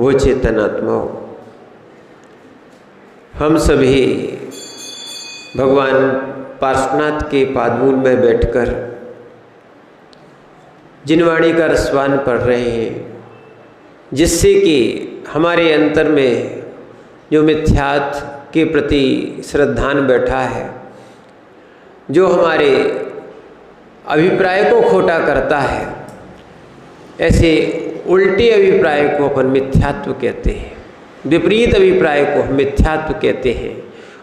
वो चेतनात्मा। हम सभी भगवान पार्श्वनाथ के पादमूल में बैठकर जिनवाणी का रसवान पढ़ रहे हैं, जिससे कि हमारे अंतर में जो मिथ्यात्व के प्रति श्रद्धान बैठा है, जो हमारे अभिप्राय को खोटा करता है, ऐसे उल्टे अभिप्राय को अपन मिथ्यात्व कहते हैं, विपरीत अभिप्राय को हम मिथ्यात्व कहते हैं।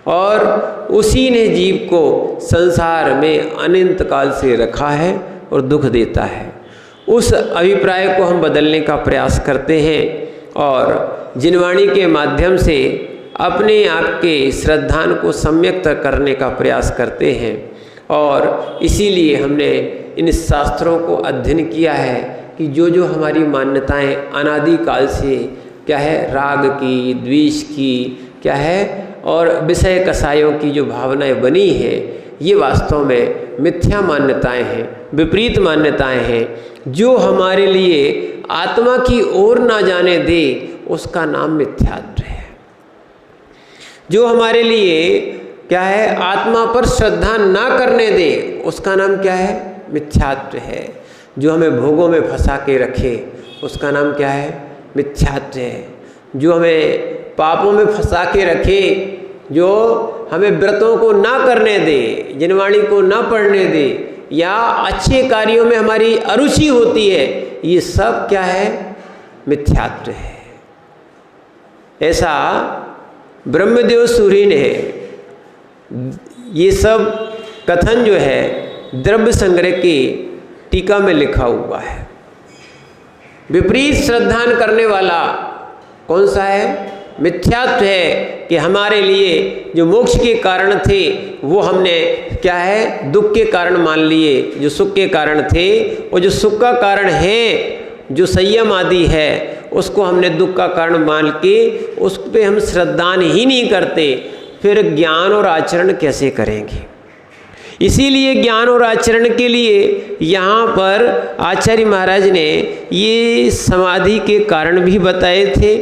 और उसी ने जीव को संसार में अनंत काल से रखा है और दुख देता है। उस अभिप्राय को हम बदलने का प्रयास करते हैं और जिनवाणी के माध्यम से अपने आप के श्रद्धान को सम्यक्त करने का प्रयास करते हैं। और इसीलिए हमने इन शास्त्रों को अध्ययन किया है कि जो जो हमारी मान्यताएं अनादि काल से क्या है, राग की, द्वेष की, क्या है, और विषय कसायों की जो भावनाएं बनी हैं, ये वास्तव में मिथ्या मान्यताएं हैं, विपरीत मान्यताएं हैं। जो हमारे लिए आत्मा की ओर ना जाने दे, उसका नाम मिथ्यात्व है। जो हमारे लिए क्या है, आत्मा पर श्रद्धा ना करने दे, उसका नाम क्या है, मिथ्यात्व है। जो हमें भोगों में फंसा के रखे, उसका नाम क्या है, मिथ्यात्व है। जो हमें पापों में फंसा के रखे, जो हमें व्रतों को ना करने दे, जिनवाणी को ना पढ़ने दे, या अच्छे कार्यों में हमारी अरुचि होती है, ये सब क्या है, मिथ्यात्व है। ऐसा ब्रह्मदेव सूरी ने ये सब कथन जो है द्रव्य संग्रह की टीका में लिखा हुआ है। विपरीत श्रद्धान करने वाला कौन सा है, मिथ्यात्व है कि हमारे लिए जो मोक्ष के कारण थे वो हमने क्या है, दुख के कारण मान लिए। जो सुख के कारण थे, और जो सुख का कारण है, जो संयम आदि है, उसको हमने दुख का कारण मान के उस पर हम श्रद्धान ही नहीं करते, फिर ज्ञान और आचरण कैसे करेंगे। इसीलिए ज्ञान और आचरण के लिए यहाँ पर आचार्य महाराज ने ये समाधि के कारण भी बताए थे।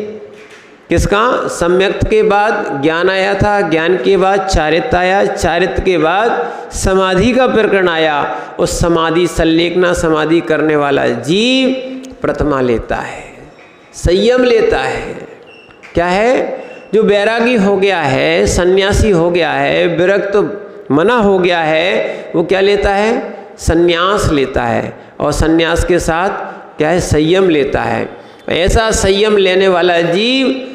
किसका, सम्यक्त के बाद ज्ञान आया था, ज्ञान के बाद चारित्र आया, चारित्र के बाद समाधि का प्रकरण आया। उस समाधि संलेखना समाधि करने वाला जीव प्रथमा लेता है, संयम लेता है। क्या है, जो बैरागी हो गया है, सन्यासी हो गया है, विरक्त मना हो गया है, वो क्या लेता है, संन्यास लेता है। और संन्यास के साथ क्या है, संयम लेता है। ऐसा संयम लेने वाला जीव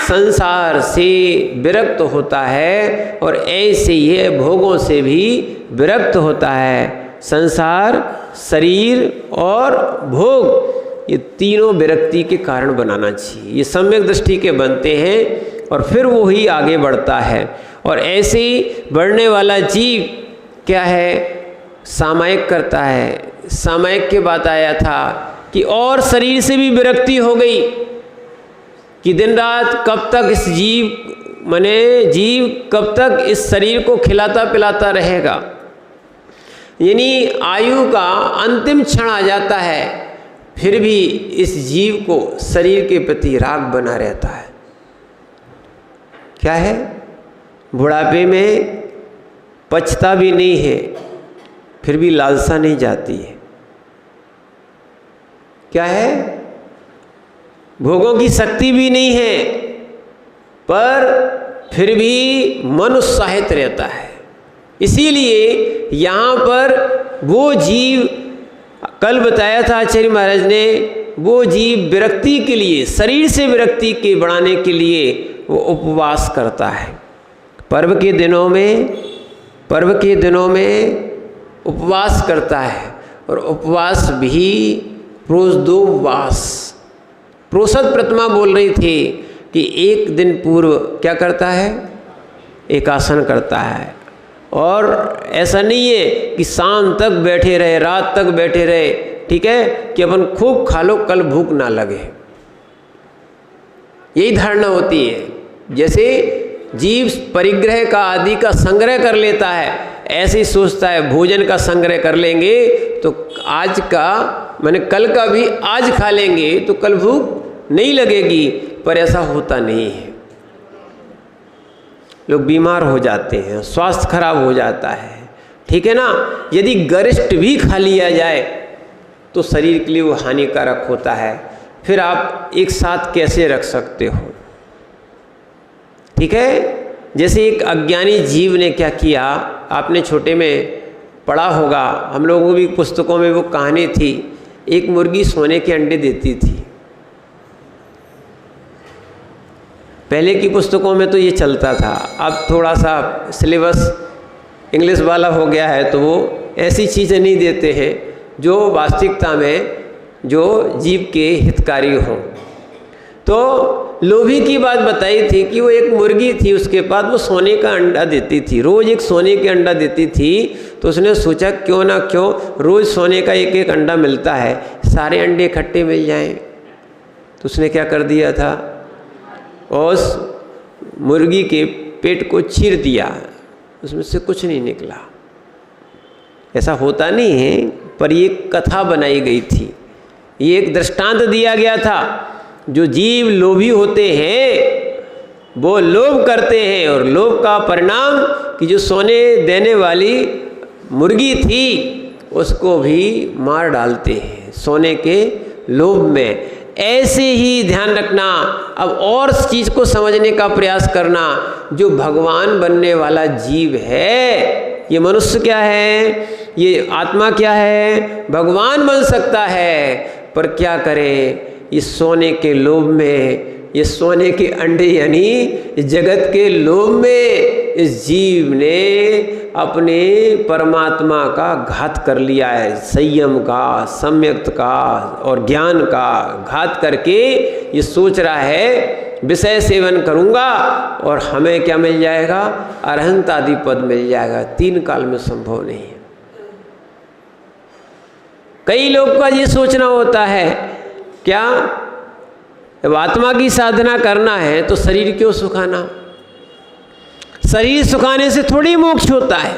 संसार से विरक्त होता है, और ऐसे ही भोगों से भी विरक्त होता है। संसार, शरीर और भोग, ये तीनों विरक्ति के कारण बनाना चाहिए। ये सम्यक दृष्टि के बनते हैं और फिर वो ही आगे बढ़ता है। और ऐसे ही बढ़ने वाला जीव क्या है, सामायिक करता है। सामायिक के बात आया था कि और शरीर से भी विरक्ति हो गई कि दिन रात कब तक इस जीव कब तक इस शरीर को खिलाता पिलाता रहेगा। यानी आयु का अंतिम क्षण आ जाता है, फिर भी इस जीव को शरीर के प्रति राग बना रहता है। क्या है, बुढ़ापे में पचता भी नहीं है, फिर भी लालसा नहीं जाती है। क्या है, भोगों की शक्ति भी नहीं है, पर फिर भी मन उत्साहित रहता है। इसीलिए यहाँ पर वो जीव, कल बताया था आचार्य महाराज ने, वो जीव विरक्ति के लिए, शरीर से विरक्ति के बढ़ाने के लिए वो उपवास करता है। पर्व के दिनों में उपवास करता है। और उपवास भी प्रोषदोपवास, प्रोषद प्रतिमा बोल रही थी कि एक दिन पूर्व क्या करता है, एकासन करता है। और ऐसा नहीं है कि शाम तक बैठे रहे, रात तक बैठे रहे, ठीक है, कि अपन खूब खा लो कल भूख ना लगे। यही धारणा होती है। जैसे जीव परिग्रह का आदि का संग्रह कर लेता है, ऐसे ही सोचता है भोजन का संग्रह कर लेंगे तो आज का कल का भी आज खा लेंगे तो कल भूख नहीं लगेगी। पर ऐसा होता नहीं है। लोग बीमार हो जाते हैं, स्वास्थ्य खराब हो जाता है, ठीक है ना। यदि गरिष्ठ भी खा लिया जाए तो शरीर के लिए वो हानिकारक होता है। फिर आप एक साथ कैसे रख सकते हो, ठीक है। जैसे एक अज्ञानी जीव ने क्या किया, आपने छोटे में पढ़ा होगा, हम लोगों की पुस्तकों में वो कहानी थी। एक मुर्गी सोने के अंडे देती थी। पहले की पुस्तकों में तो ये चलता था, अब थोड़ा सा सिलेबस इंग्लिश वाला हो गया है तो वो ऐसी चीज़ें नहीं देते हैं जो वास्तविकता में जो जीव के हितकारी हों। तो लोभी की बात बताई थी कि वो एक मुर्गी थी, उसके पास वो सोने का अंडा देती थी, रोज़ एक सोने के अंडा देती थी। तो उसने सोचा क्यों ना क्यों रोज़ सोने का एक एक अंडा मिलता है, सारे अंडे इकट्ठे मिल जाएं। तो उसने क्या कर दिया था, उस मुर्गी के पेट को चीर दिया, उसमें से कुछ नहीं निकला। ऐसा होता नहीं है, पर ये कथा बनाई गई थी, ये एक दृष्टांत दिया गया था। जो जीव लोभी होते हैं वो लोभ करते हैं, और लोभ का परिणाम कि जो सोने देने वाली मुर्गी थी उसको भी मार डालते हैं सोने के लोभ में। ऐसे ही ध्यान रखना। अब और चीज़ को समझने का प्रयास करना। जो भगवान बनने वाला जीव है, ये मनुष्य क्या है, ये आत्मा क्या है, भगवान बन सकता है, पर क्या करे, इस सोने के लोभ में, ये सोने के अंडे यानी जगत के लोभ में इस जीव ने अपने परमात्मा का घात कर लिया है। संयम का, सम्यक्त का और ज्ञान का घात करके ये सोच रहा है विषय सेवन करूँगा और हमें क्या मिल जाएगा, अरहंत आदि पद मिल जाएगा। 3 काल में संभव नहीं है। कई लोग का ये सोचना होता है क्या, जब आत्मा की साधना करना है तो शरीर क्यों सुखाना, शरीर सुखाने से थोड़ी मोक्ष होता है।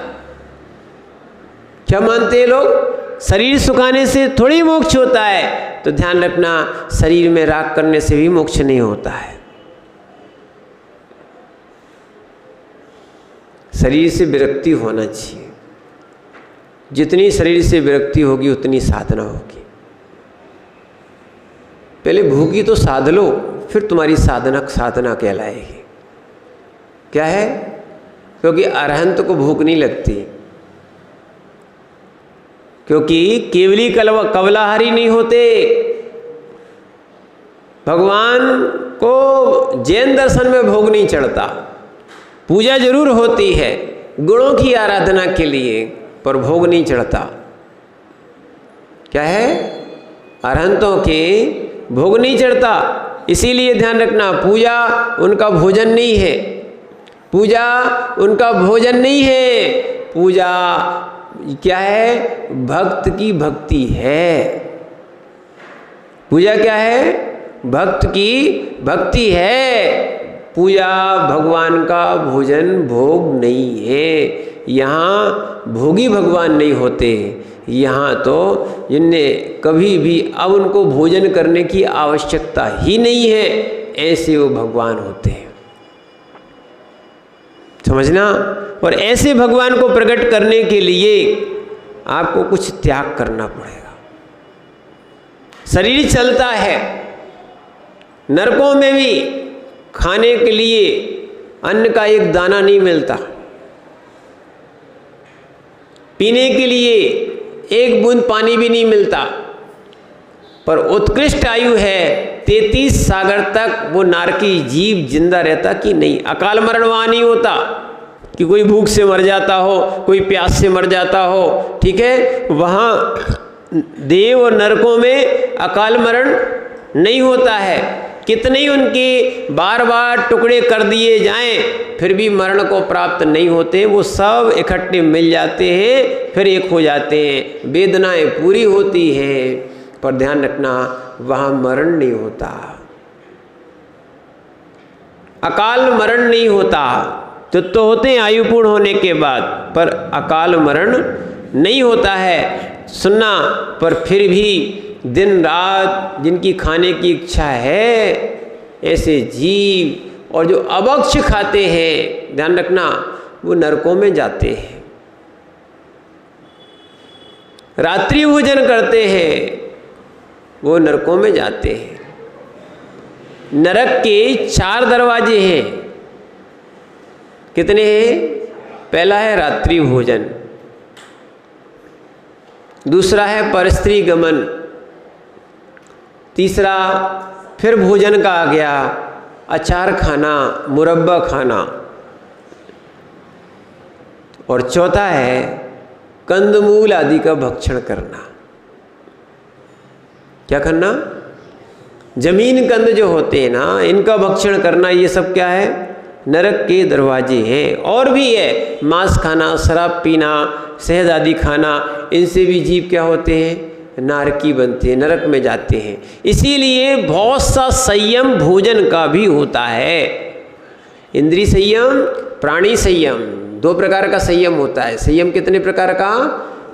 क्या मानते हैं लोग, शरीर सुखाने से थोड़ी मोक्ष होता है। तो ध्यान रखना, शरीर में राग करने से भी मोक्ष नहीं होता है। शरीर से विरक्ति होना चाहिए। जितनी शरीर से विरक्ति होगी उतनी साधना होगी। पहले भूखी तो साध लो, फिर तुम्हारी साधना कहलाएगी। क्या है, क्योंकि अरहंत को भूख नहीं लगती, क्योंकि केवली कवलाहारी नहीं होते। भगवान को जैन दर्शन में भोग नहीं चढ़ता। पूजा जरूर होती है गुणों की आराधना के लिए, पर भोग नहीं चढ़ता। क्या है, अरहंतों के भोग नहीं चढ़ता। इसीलिए ध्यान रखना, पूजा उनका भोजन नहीं है, पूजा उनका भोजन नहीं है। पूजा क्या है, भक्त की भक्ति है। पूजा क्या है, भक्त की भक्ति है। पूजा भगवान का भोजन भोग नहीं है। यहाँ भोगी भगवान नहीं होते। यहाँ तो जिनने कभी भी अब उनको भोजन करने की आवश्यकता ही नहीं है, ऐसे वो भगवान होते हैं, समझना। और ऐसे भगवान को प्रकट करने के लिए आपको कुछ त्याग करना पड़ेगा। शरीर चलता है, नरकों में भी खाने के लिए अन्न का एक दाना नहीं मिलता, पीने के लिए एक बूंद पानी भी नहीं मिलता। पर उत्कृष्ट आयु है, 33 सागर तक वो नारकी जीव जिंदा रहता कि नहीं। अकाल मरण वहाँ नहीं होता कि कोई भूख से मर जाता हो, कोई प्यास से मर जाता हो, ठीक है। वहाँ देव और नरकों में अकाल मरण नहीं होता है। कितने ही उनके बार बार टुकड़े कर दिए जाएं, फिर भी मरण को प्राप्त नहीं होते। वो सब इकट्ठे मिल जाते हैं, फिर एक हो जाते हैं। वेदनाएं पूरी होती हैं, पर ध्यान रखना, वहाँ मरण नहीं होता, अकाल मरण नहीं होता। तो होते हैं आयु पूर्ण होने के बाद, पर अकाल मरण नहीं होता है। सुनना, पर फिर भी दिन रात जिनकी खाने की इच्छा है, ऐसे जीव और जो अभक्ष खाते हैं, ध्यान रखना, वो नरकों में जाते हैं। रात्रि भोजन करते हैं, वो नरकों में जाते हैं। नरक के 4 दरवाजे हैं। कितने हैं? पहला है रात्रि भोजन, दूसरा है परस्त्री गमन, तीसरा फिर भोजन का आ गया अचार खाना, मुरब्बा खाना, और चौथा है कंदमूल आदि का भक्षण करना। क्या करना? जमीन कंद जो होते हैं ना, इनका भक्षण करना। ये सब क्या है? नरक के दरवाजे हैं। और भी है, मांस खाना, शराब पीना, शहद आदि खाना, इनसे भी जीव क्या होते हैं? नारकी बनते हैं, नरक में जाते हैं। इसीलिए बहुत सा संयम भोजन का भी होता है। इंद्रिय संयम, प्राणी संयम, 2 प्रकार का संयम होता है। संयम कितने प्रकार का?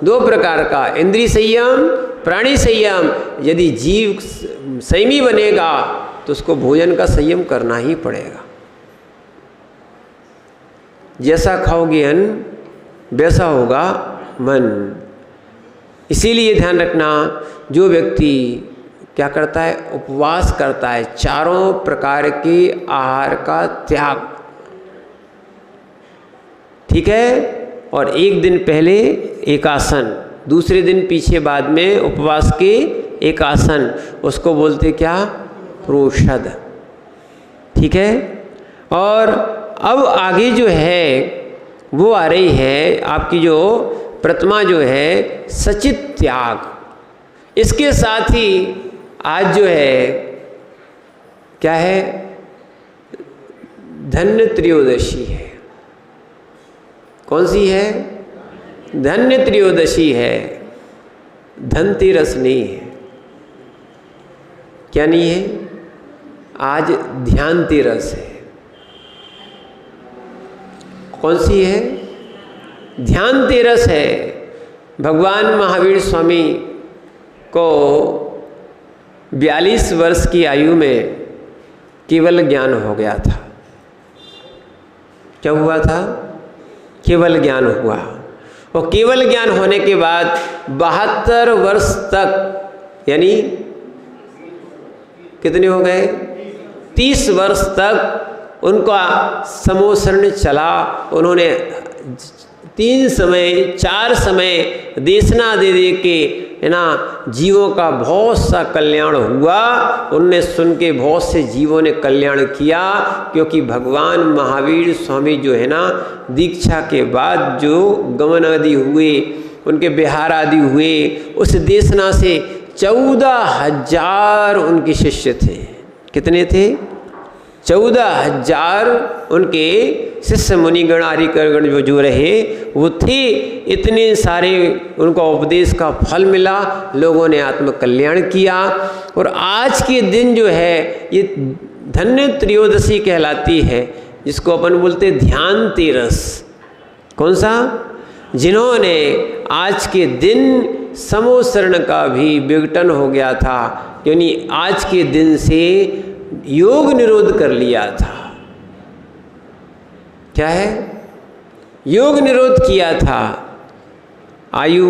2 प्रकार का, इंद्रिय संयम, प्राणी संयम। यदि जीव संयमी बनेगा तो उसको भोजन का संयम करना ही पड़ेगा। जैसा खाओगे अन्न वैसा होगा मन। इसीलिए ध्यान रखना, जो व्यक्ति क्या करता है? उपवास करता है, 4 प्रकार के आहार का त्याग, ठीक है, और एक दिन पहले एकासन, दूसरे दिन पीछे बाद में उपवास के एकासन, उसको बोलते क्या? प्रोषद, ठीक है। और अब आगे जो है वो आ रही है आपकी जो प्रतिमा जो है सचित त्याग। इसके साथ ही आज जो है क्या है? धन्य त्रयोदशी है। कौन सी है? धन्य त्रयोदशी है, धनतेरस नहीं है। क्या नहीं है? आज ध्यान तेरस है। कौन सी है? ध्यान तेरस है। भगवान महावीर स्वामी को 42 वर्ष की आयु में केवल ज्ञान हो गया था। क्या हुआ था? केवल ज्ञान हुआ। और केवल ज्ञान होने के बाद 72 वर्ष तक, यानी कितने हो गए? 30 वर्ष तक उनका समोसरण चला। उन्होंने 3 समय 4 समय देशना दे दे के, है ना, जीवों का बहुत सा कल्याण हुआ। उनने सुन के बहुत से जीवों ने कल्याण किया, क्योंकि भगवान महावीर स्वामी जो है ना, दीक्षा के बाद जो गमन आदि हुए, उनके बिहार आदि हुए, उस देशना से 14,000 उनके शिष्य थे। कितने थे? 14,000 उनके शिष्य मुनिगण आर्यगण जो रहे वो थे। इतने सारे उनका उपदेश का फल मिला, लोगों ने आत्म कल्याण किया। और आज के दिन जो है ये धन्य त्रयोदशी कहलाती है, जिसको अपन बोलते ध्यान तेरस। कौन सा? जिन्होंने आज के दिन समोसरण का भी विघटन हो गया था, यानी आज के दिन से योग निरोध कर लिया था। क्या है? योग निरोध किया था। आयु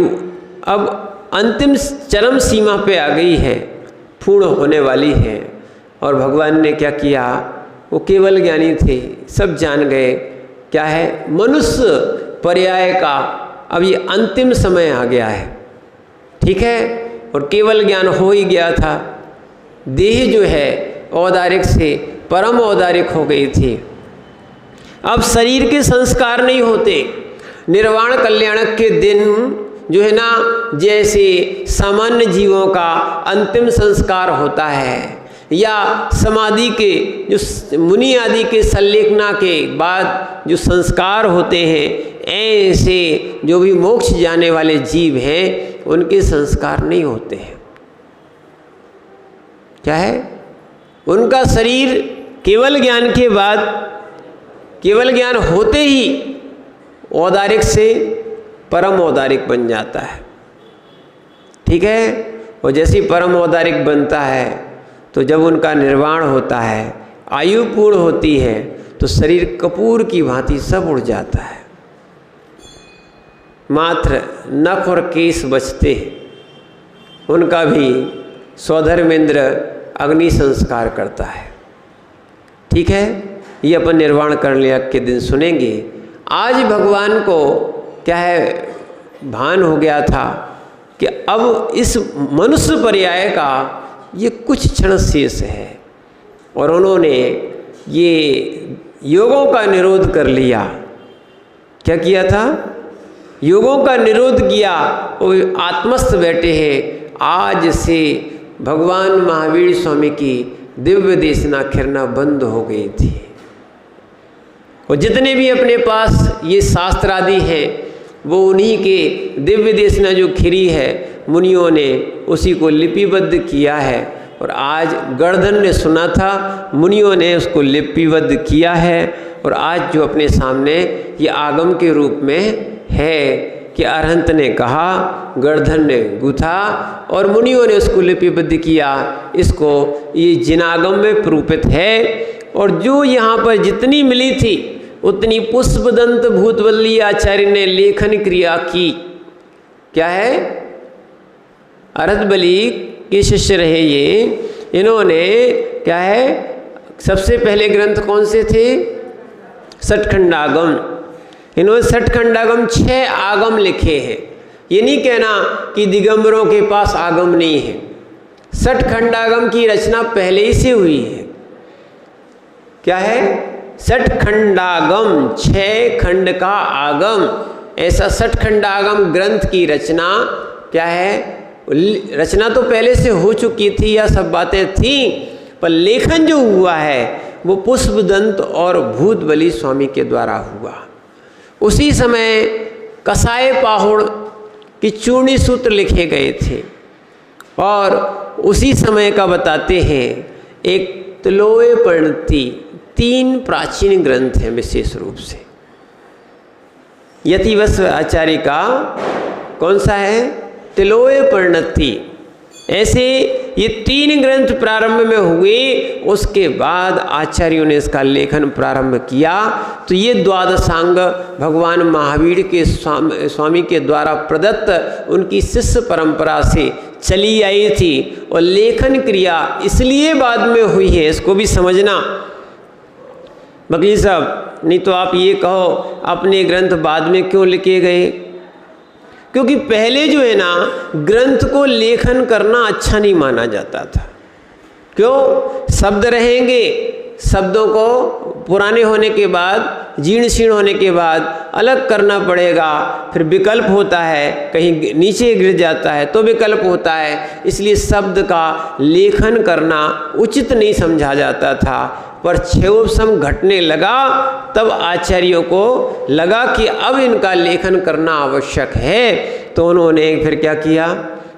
अब अंतिम चरम सीमा पे आ गई है, पूर्ण होने वाली है। और भगवान ने क्या किया? वो केवल ज्ञानी थे, सब जान गए क्या है? मनुष्य पर्याय का अब ये अंतिम समय आ गया है, ठीक है। और केवल ज्ञान हो ही गया था। देह जो है औदारिक से परम औदारिक हो गई थी। अब शरीर के संस्कार नहीं होते। निर्वाण कल्याणक के दिन जो है ना, जैसे सामान्य जीवों का अंतिम संस्कार होता है, या समाधि के जो मुनि आदि के संलेखना के बाद जो संस्कार होते हैं, ऐसे जो भी मोक्ष जाने वाले जीव हैं उनके संस्कार नहीं होते हैं। क्या है? उनका शरीर केवल ज्ञान के बाद, केवल ज्ञान होते ही औदारिक से परम औदारिक बन जाता है, ठीक है। और जैसे परम औदारिक बनता है तो जब उनका निर्वाण होता है, आयु पूर्ण होती है तो शरीर कपूर की भांति सब उड़ जाता है, मात्र नख और केश बचते हैं, उनका भी स्वधर्मेंद्र अग्नि संस्कार करता है। ठीक है, ये अपन निर्वाण करने के दिन सुनेंगे। आज भगवान को क्या है, भान हो गया था कि अब इस मनुष्य पर्याय का ये कुछ क्षण शेष है, और उन्होंने ये योगों का निरोध कर लिया। क्या किया था? योगों का निरोध किया, वो आत्मस्थ बैठे हैं। आज से भगवान महावीर स्वामी की दिव्य देशना खिरना बंद हो गई थी, और जितने भी अपने पास ये शास्त्र आदि हैं वो उन्हीं के दिव्य देशना जो खिरी है, मुनियों ने उसी को लिपिबद्ध किया है। और आज गर्दन ने सुना था, मुनियों ने उसको लिपिबद्ध किया है, और आज जो अपने सामने ये आगम के रूप में है कि अरहंत ने कहा, गर्दन ने गूथा और मुनियों ने उसको लिपिबद्ध किया, इसको ये जिनागम में प्रूपित है। और जो यहाँ पर जितनी मिली थी उतनी पुष्पदंत भूतवल्ली आचार्य ने लेखन क्रिया की। क्या है? अरहतबली के शिष्य रहे ये, इन्होंने क्या है, सबसे पहले ग्रंथ कौन से थे? सठखंडागम। इन्होंने सठखंडागम 6 आगम लिखे हैं। ये नहीं कहना कि दिगंबरों के पास आगम नहीं है, सठखंडागम की रचना पहले ही से हुई है। क्या है? सठखंडागम, 6 खंड का आगम, ऐसा सठखंडागम ग्रंथ की रचना क्या है? रचना तो पहले से हो चुकी थी, या सब बातें थी, पर लेखन जो हुआ है वो पुष्पदंत और भूतबली स्वामी के द्वारा हुआ। उसी समय कसाय पाहुड़ की चूर्णी सूत्र लिखे गए थे, और उसी समय का बताते हैं एक तिलोय परिणति। 3 प्राचीन ग्रंथ हैं विशेष रूप से। यतिवस्व आचार्य का कौन सा है? तिलोय परिणति। ऐसे ये 3 ग्रंथ प्रारंभ में हुए, उसके बाद आचार्यों ने इसका लेखन प्रारंभ किया। तो ये द्वादशांग भगवान महावीर के स्वामी के द्वारा प्रदत्त उनकी शिष्य परंपरा से चली आई थी, और लेखन क्रिया इसलिए बाद में हुई है, इसको भी समझना। वकील साहब, नहीं तो आप ये कहो अपने ग्रंथ बाद में क्यों लिखे गए? क्योंकि पहले जो है ना, ग्रंथ को लेखन करना अच्छा नहीं माना जाता था। क्यों? शब्द रहेंगे, शब्दों को पुराने होने के बाद, जीर्ण शीर्ण होने के बाद अलग करना पड़ेगा, फिर विकल्प होता है, कहीं नीचे गिर जाता है तो विकल्प होता है, इसलिए शब्द का लेखन करना उचित नहीं समझा जाता था। पर क्षयोपशम घटने लगा, तब आचार्यों को लगा कि अब इनका लेखन करना आवश्यक है, तो उन्होंने फिर क्या किया?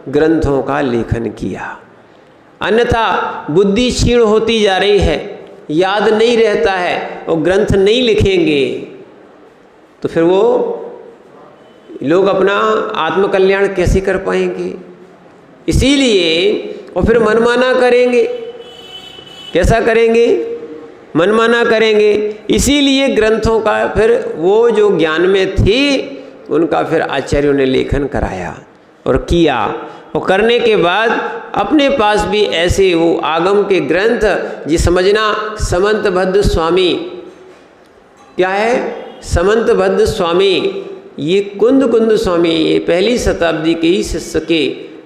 ग्रंथों का लेखन किया। अन्यथा बुद्धि क्षीण होती जा रही है, याद नहीं रहता है, और ग्रंथ नहीं लिखेंगे तो फिर वो लोग अपना आत्मकल्याण कैसे कर पाएंगे? इसीलिए और फिर मनमाना करेंगे। कैसा करेंगे? मनमाना करेंगे। इसीलिए ग्रंथों का फिर वो जो ज्ञान में थी उनका फिर आचार्यों ने लेखन कराया और किया, और करने के बाद अपने पास भी ऐसे वो आगम के ग्रंथ, जी समझना, समंतभद्र स्वामी क्या है? समंतभद्र स्वामी ये कुंद स्वामी, ये 1ली शताब्दी के ही शिष्य के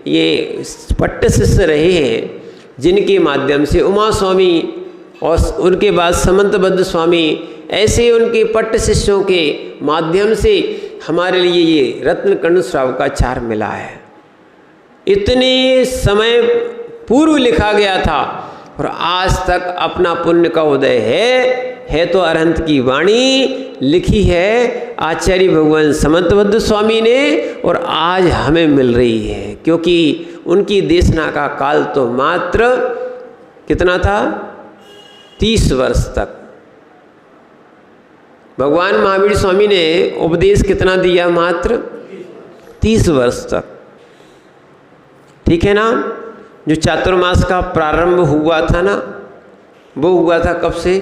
ये पट्ट शिष्य रहे हैं, जिनके माध्यम से उमा स्वामी और उनके बाद समंतभद्र स्वामी, ऐसे उनके पट्ट शिष्यों के माध्यम से हमारे लिए ये रत्नकर्ण श्रावकाचार मिला है। इतने समय पूर्व लिखा गया था और आज तक अपना पुण्य का उदय है तो अरहंत की वाणी लिखी है आचार्य भगवान समंतभद्र स्वामी ने, और आज हमें मिल रही है, क्योंकि उनकी देशना का काल तो मात्र कितना था? 30 वर्ष तक। भगवान महावीर स्वामी ने उपदेश कितना दिया? मात्र 30 वर्ष तक। ठीक है ना? जो चातुर्मास का प्रारंभ हुआ था ना, वो हुआ था कब से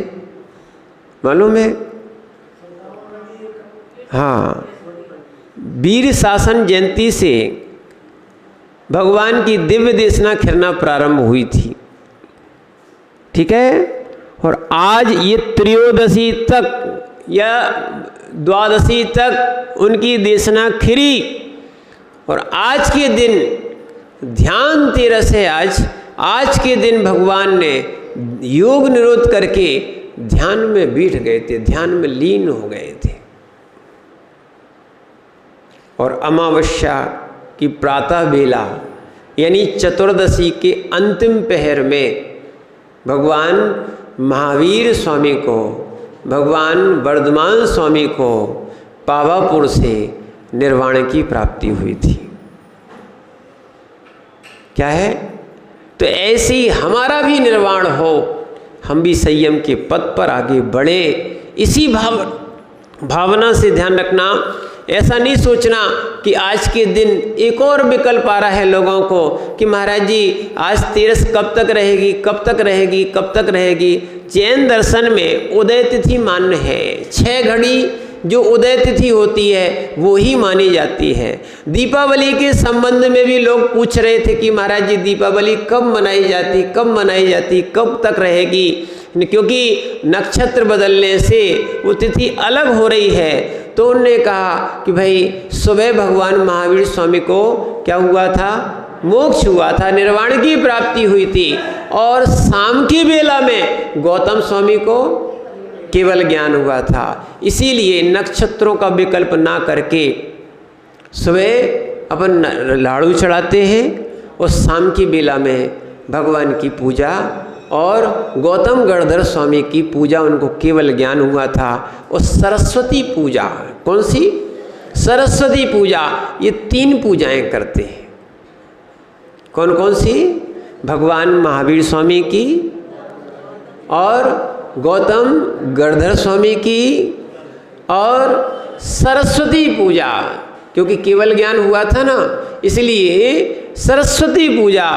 मालूम है? हाँ, वीर शासन जयंती से भगवान की दिव्य देशना खिरना प्रारंभ हुई थी, ठीक है। और आज ये त्रयोदशी तक या द्वादशी तक उनकी देशना खिरी, और आज के दिन ध्यान तेरस है। आज के दिन भगवान ने योग निरोध करके ध्यान में बैठ गए थे, ध्यान में लीन हो गए थे। और अमावस्या की प्रातः बेला यानी चतुर्दशी के अंतिम पहर में भगवान महावीर स्वामी को, भगवान वर्धमान स्वामी को पावापुर से निर्वाण की प्राप्ति हुई थी। क्या है? तो ऐसे ही हमारा भी निर्वाण हो, हम भी संयम के पथ पर आगे बढ़े। इसी भावना से ध्यान रखना, ऐसा नहीं सोचना कि आज के दिन एक और विकल्प आ रहा है लोगों को कि महाराज जी आज तेरस कब तक रहेगी, कब तक रहेगी, कब तक रहेगी। जैन दर्शन में उदय तिथि मान्य है, 6 घड़ी जो उदय तिथि होती है वो ही मानी जाती है। दीपावली के संबंध में भी लोग पूछ रहे थे कि महाराज जी दीपावली कब मनाई जाती, कब मनाई जाती, कब तक रहेगी, क्योंकि नक्षत्र बदलने से वो तिथि अलग हो रही है। तो उन्होंने कहा कि भाई सुबह भगवान महावीर स्वामी को क्या हुआ था? मोक्ष हुआ था, निर्वाण की प्राप्ति हुई थी। और शाम की बेला में गौतम स्वामी को केवल ज्ञान हुआ था। इसीलिए नक्षत्रों का विकल्प ना करके सुबह अपन लाड़ू चढ़ाते हैं और शाम की बेला में भगवान की पूजा, और गौतम गणधर स्वामी की पूजा, उनको केवल ज्ञान हुआ था। और सरस्वती पूजा, कौन सी? सरस्वती पूजा, ये 3 पूजाएं करते हैं। कौन कौन सी? भगवान महावीर स्वामी की और गौतम गणधर स्वामी की और सरस्वती पूजा, क्योंकि केवल ज्ञान हुआ था ना, इसलिए सरस्वती पूजा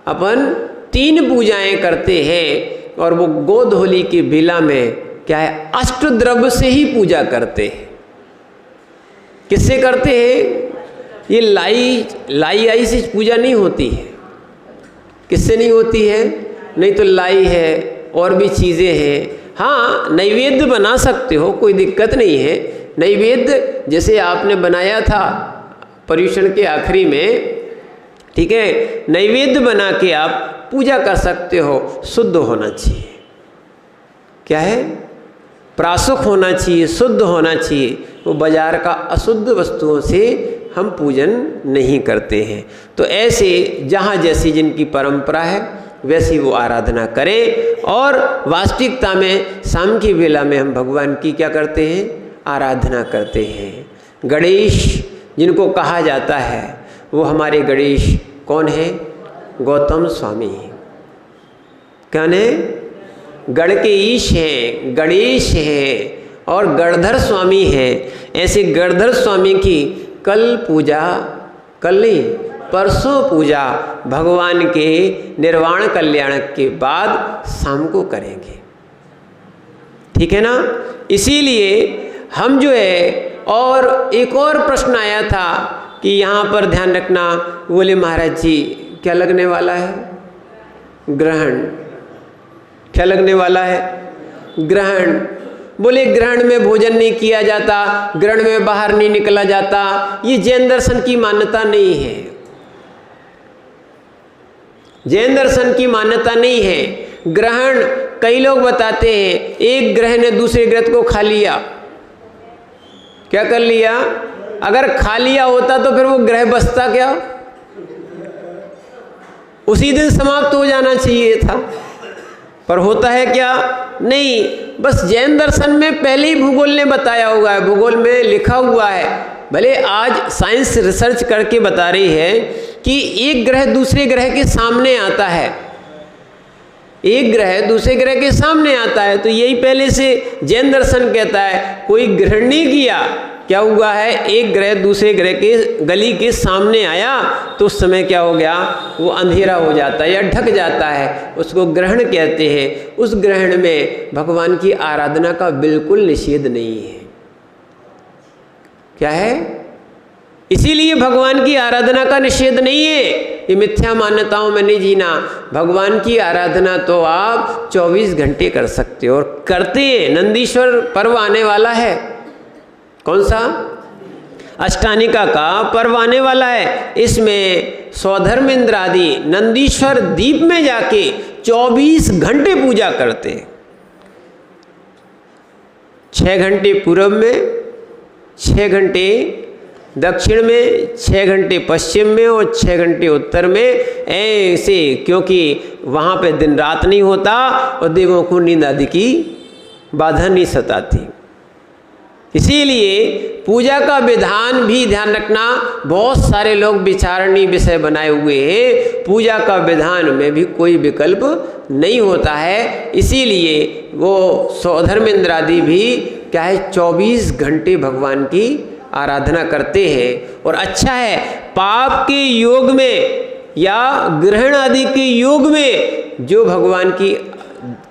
अपन 3 पूजाएं करते हैं। और वो गोधूली की बेला में क्या है? अष्टद्रव्य से ही पूजा करते हैं। किससे करते हैं? ये लाई आई से पूजा नहीं होती है। किससे नहीं होती है? नहीं तो लाई है और भी चीज़ें हैं। हाँ, नैवेद्य बना सकते हो, कोई दिक्कत नहीं है। नैवेद्य जैसे आपने बनाया था पर्युषण के आखिरी में, ठीक है, नैवेद्य बना के आप पूजा कर सकते हो। शुद्ध होना चाहिए। क्या है? प्रासुक होना चाहिए, शुद्ध होना चाहिए। वो बाजार का अशुद्ध वस्तुओं से हम पूजन नहीं करते हैं। तो ऐसे जहाँ जैसी जिनकी परंपरा है वैसी वो आराधना करें। और वास्तविकता में शाम की बेला में हम भगवान की क्या करते हैं? आराधना करते हैं। गणेश जिनको कहा जाता है वो हमारे गणेश कौन है? गौतम स्वामी। कौन है? गण के ईश हैं, गणेश हैं और गणधर स्वामी हैं। ऐसे गणधर स्वामी की कल पूजा, कल नहीं परसों पूजा भगवान के निर्वाण कल्याण के बाद शाम को करेंगे। ठीक है ना? इसीलिए हम जो है, और एक और प्रश्न आया था कि यहाँ पर ध्यान रखना, बोले महाराज जी क्या लगने वाला है? ग्रहण। क्या लगने वाला है? ग्रहण। बोले ग्रहण में भोजन नहीं किया जाता, ग्रहण में बाहर नहीं निकला जाता। ये जैन दर्शन की मान्यता नहीं है। जैन दर्शन की मान्यता नहीं है। ग्रहण कई लोग बताते हैं एक ग्रह ने दूसरे ग्रह को खा लिया। क्या कर लिया? अगर खा लिया होता तो फिर वो ग्रह बचता क्या? उसी दिन समाप्त हो जाना चाहिए था। पर होता है क्या? नहीं। बस जैन दर्शन में पहले ही भूगोल ने बताया हुआ है, भूगोल में लिखा हुआ है। भले आज साइंस रिसर्च करके बता रही है कि एक ग्रह दूसरे ग्रह के सामने आता है, एक ग्रह दूसरे ग्रह के सामने आता है। तो यही पहले से जैन दर्शन कहता है, कोई ग्रहण नहीं किया, क्या हुआ है, एक ग्रह दूसरे ग्रह के गली के सामने आया तो उस समय क्या हो गया, वो अंधेरा हो जाता है या ढक जाता है, उसको ग्रहण कहते हैं। उस ग्रहण में भगवान की आराधना का बिल्कुल निषेध नहीं है। क्या है, इसीलिए भगवान की आराधना का निषेध नहीं है। ये मिथ्या मान्यताओं में नहीं जीना। भगवान की आराधना तो आप 24 घंटे कर सकते हो और करते हैं। नंदीश्वर पर्व आने वाला है, कौन सा, अष्टानिका का पर्व आने वाला है। इसमें स्वधर्मेंद्र आदि नंदीश्वर दीप में जाके 24 घंटे पूजा करते हैं। 6 घंटे पूर्व में, 6 घंटे दक्षिण में, 6 घंटे पश्चिम में और 6 घंटे उत्तर में, ऐसे, क्योंकि वहाँ पे दिन रात नहीं होता और देवों को नींद आदि की बाधा नहीं सताती। इसीलिए पूजा का विधान भी ध्यान रखना। बहुत सारे लोग विचारणीय विषय बनाए हुए हैं, पूजा का विधान में भी कोई विकल्प नहीं होता है। इसीलिए वो स्वधर्मेंद्र आदि भी क्या है, 24 घंटे भगवान की आराधना करते हैं। और अच्छा है, पाप के योग में या ग्रहण आदि के योग में जो भगवान की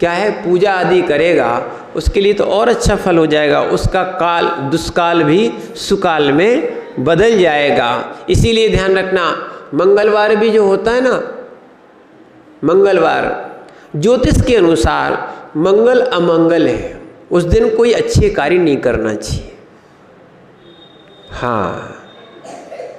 क्या है पूजा आदि करेगा, उसके लिए तो और अच्छा फल हो जाएगा। उसका काल दुष्काल भी सुकाल में बदल जाएगा। इसीलिए ध्यान रखना, मंगलवार भी जो होता है ना, मंगलवार ज्योतिष के अनुसार मंगल अमंगल है, उस दिन कोई अच्छे कार्य नहीं करना चाहिए। हाँ,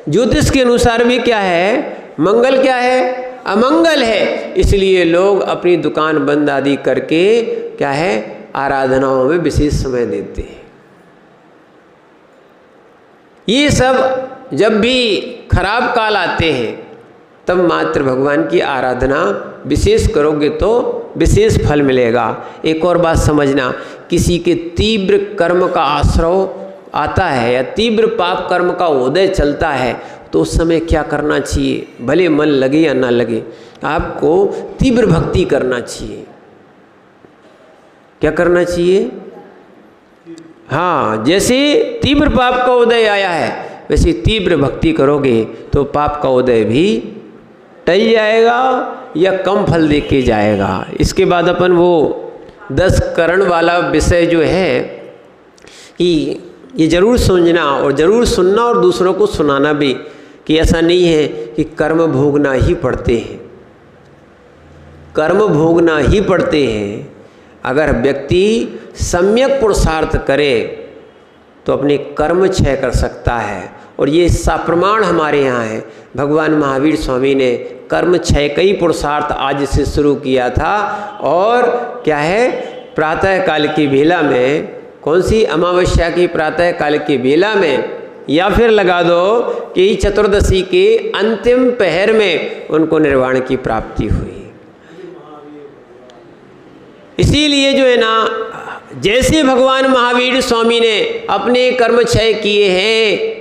ज्योतिष के अनुसार भी क्या है, मंगल क्या है, अमंगल है। इसलिए लोग अपनी दुकान बंद आदि करके क्या है, आराधनाओं में विशेष समय देते हैं। ये सब जब भी खराब काल आते हैं तब मात्र भगवान की आराधना विशेष करोगे तो विशेष फल मिलेगा। एक और बात समझना, किसी के तीव्र कर्म का आश्रय आता है या तीव्र पाप कर्म का उदय चलता है तो उस समय क्या करना चाहिए, भले मन लगे या ना लगे, आपको तीव्र भक्ति करना चाहिए। क्या करना चाहिए, हाँ, जैसे तीव्र पाप का उदय आया है वैसे तीव्र भक्ति करोगे तो पाप का उदय भी टल जाएगा या कम फल दे के जाएगा। इसके बाद अपन वो 10 करण वाला विषय जो है कि ये जरूर समझना और ज़रूर सुनना और दूसरों को सुनाना भी, कि ऐसा नहीं है कि कर्म भोगना ही पड़ते हैं, कर्म भोगना ही पड़ते हैं। अगर व्यक्ति सम्यक पुरुषार्थ करे तो अपने कर्म क्षय कर सकता है। और ये प्रमाण हमारे यहाँ है, भगवान महावीर स्वामी ने कर्म क्षय का ही पुरुषार्थ आज से शुरू किया था। और क्या है, प्रातः काल की बेला में, कौन सी अमावस्या की प्रातः काल की बेला में, या फिर लगा दो कि चतुर्दशी के अंतिम पहर में उनको निर्वाण की प्राप्ति हुई। इसीलिए जो है ना, जैसे भगवान महावीर स्वामी ने अपने कर्म क्षय किए हैं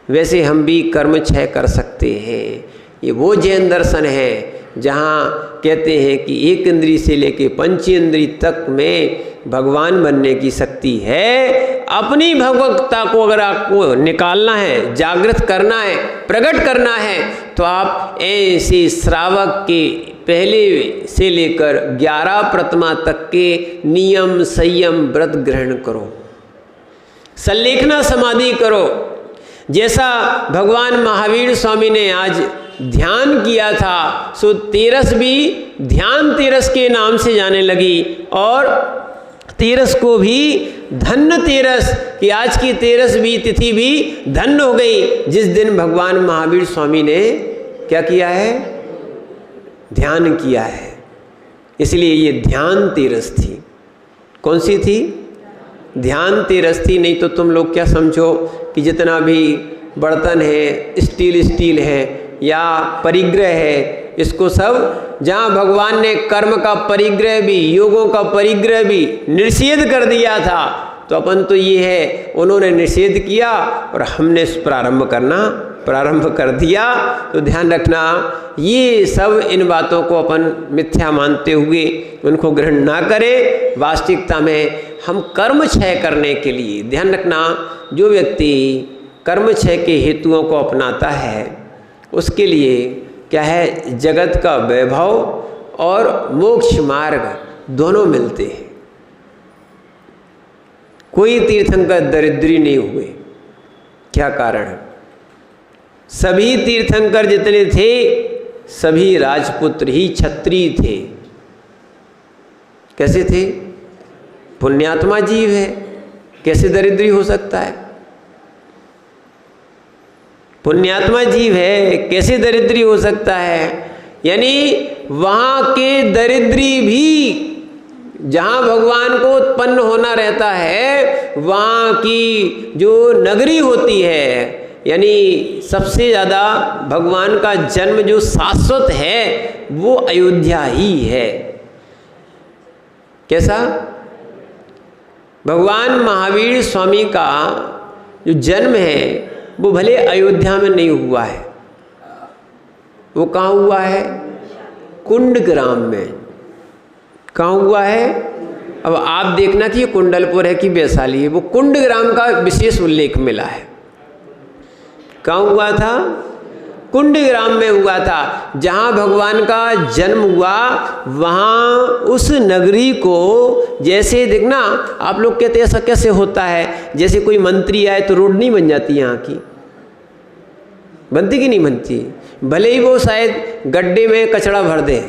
वैसे हम भी कर्म क्षय कर सकते हैं। ये वो जैन दर्शन है जहाँ कहते हैं कि एक इंद्री से लेके पंचेंद्री तक में भगवान बनने की शक्ति है। अपनी भगवत्ता को अगर आपको निकालना है, जागृत करना है, प्रकट करना है, तो आप ऐसे श्रावक के पहले से लेकर 11 प्रतिमा तक के नियम संयम व्रत ग्रहण करो, संलेखना समाधि करो। जैसा भगवान महावीर स्वामी ने आज ध्यान किया था, सो तेरस भी ध्यान तेरस के नाम से जाने लगी। और तेरस को भी धन्य तेरस, कि आज की तेरस भी तिथि भी धन्य हो गई जिस दिन भगवान महावीर स्वामी ने क्या किया है, ध्यान किया है। इसलिए ये ध्यान तेरस थी। कौन सी थी, ध्यान तेरस थी। नहीं तो तुम लोग क्या समझो कि जितना भी बर्तन है, स्टील है या परिग्रह है, इसको सब जहाँ भगवान ने कर्म का परिग्रह भी, योगों का परिग्रह भी निषेध कर दिया था, तो अपन तो ये है उन्होंने निषेध किया और हमने प्रारंभ करना प्रारंभ कर दिया। तो ध्यान रखना, ये सब इन बातों को अपन मिथ्या मानते हुए उनको ग्रहण ना करें। वास्तविकता में हम कर्म क्षय करने के लिए, ध्यान रखना, जो व्यक्ति कर्म क्षय के हेतुओं को अपनाता है उसके लिए क्या है, जगत का वैभव और मोक्ष मार्ग दोनों मिलते हैं। कोई तीर्थंकर दरिद्री नहीं हुए। क्या कारण है? सभी तीर्थंकर जितने थे सभी राजपुत्र ही, क्षत्रिय थे। कैसे थे? पुण्यात्मा जीव है, कैसे दरिद्री हो सकता है? पुण्यात्मा जीव है, कैसे दरिद्री हो सकता है? यानी वहाँ के दरिद्री भी, जहाँ भगवान को उत्पन्न होना रहता है, वहाँ की जो नगरी होती है, यानी सबसे ज़्यादा भगवान का जन्म जो शाश्वत है वो अयोध्या ही है। कैसा? भगवान महावीर स्वामी का जो जन्म है वो भले अयोध्या में नहीं हुआ है, वो कहाँ हुआ है? कुंडग्राम में। कहाँ हुआ है? अब आप देखना कि ये कुंडलपुर है कि वैशाली है, वो कुंडग्राम का विशेष उल्लेख मिला है। कहाँ हुआ था? कुंडग्राम में हुआ था। जहाँ भगवान का जन्म हुआ वहाँ उस नगरी को, जैसे देखना आप लोग कहते हैं ऐसा कैसे होता है, जैसे कोई मंत्री आए तो रोड नहीं बन जाती यहाँ की, बनती कि नहीं बनती? भले ही वो शायद गड्ढे में कचरा भर दे,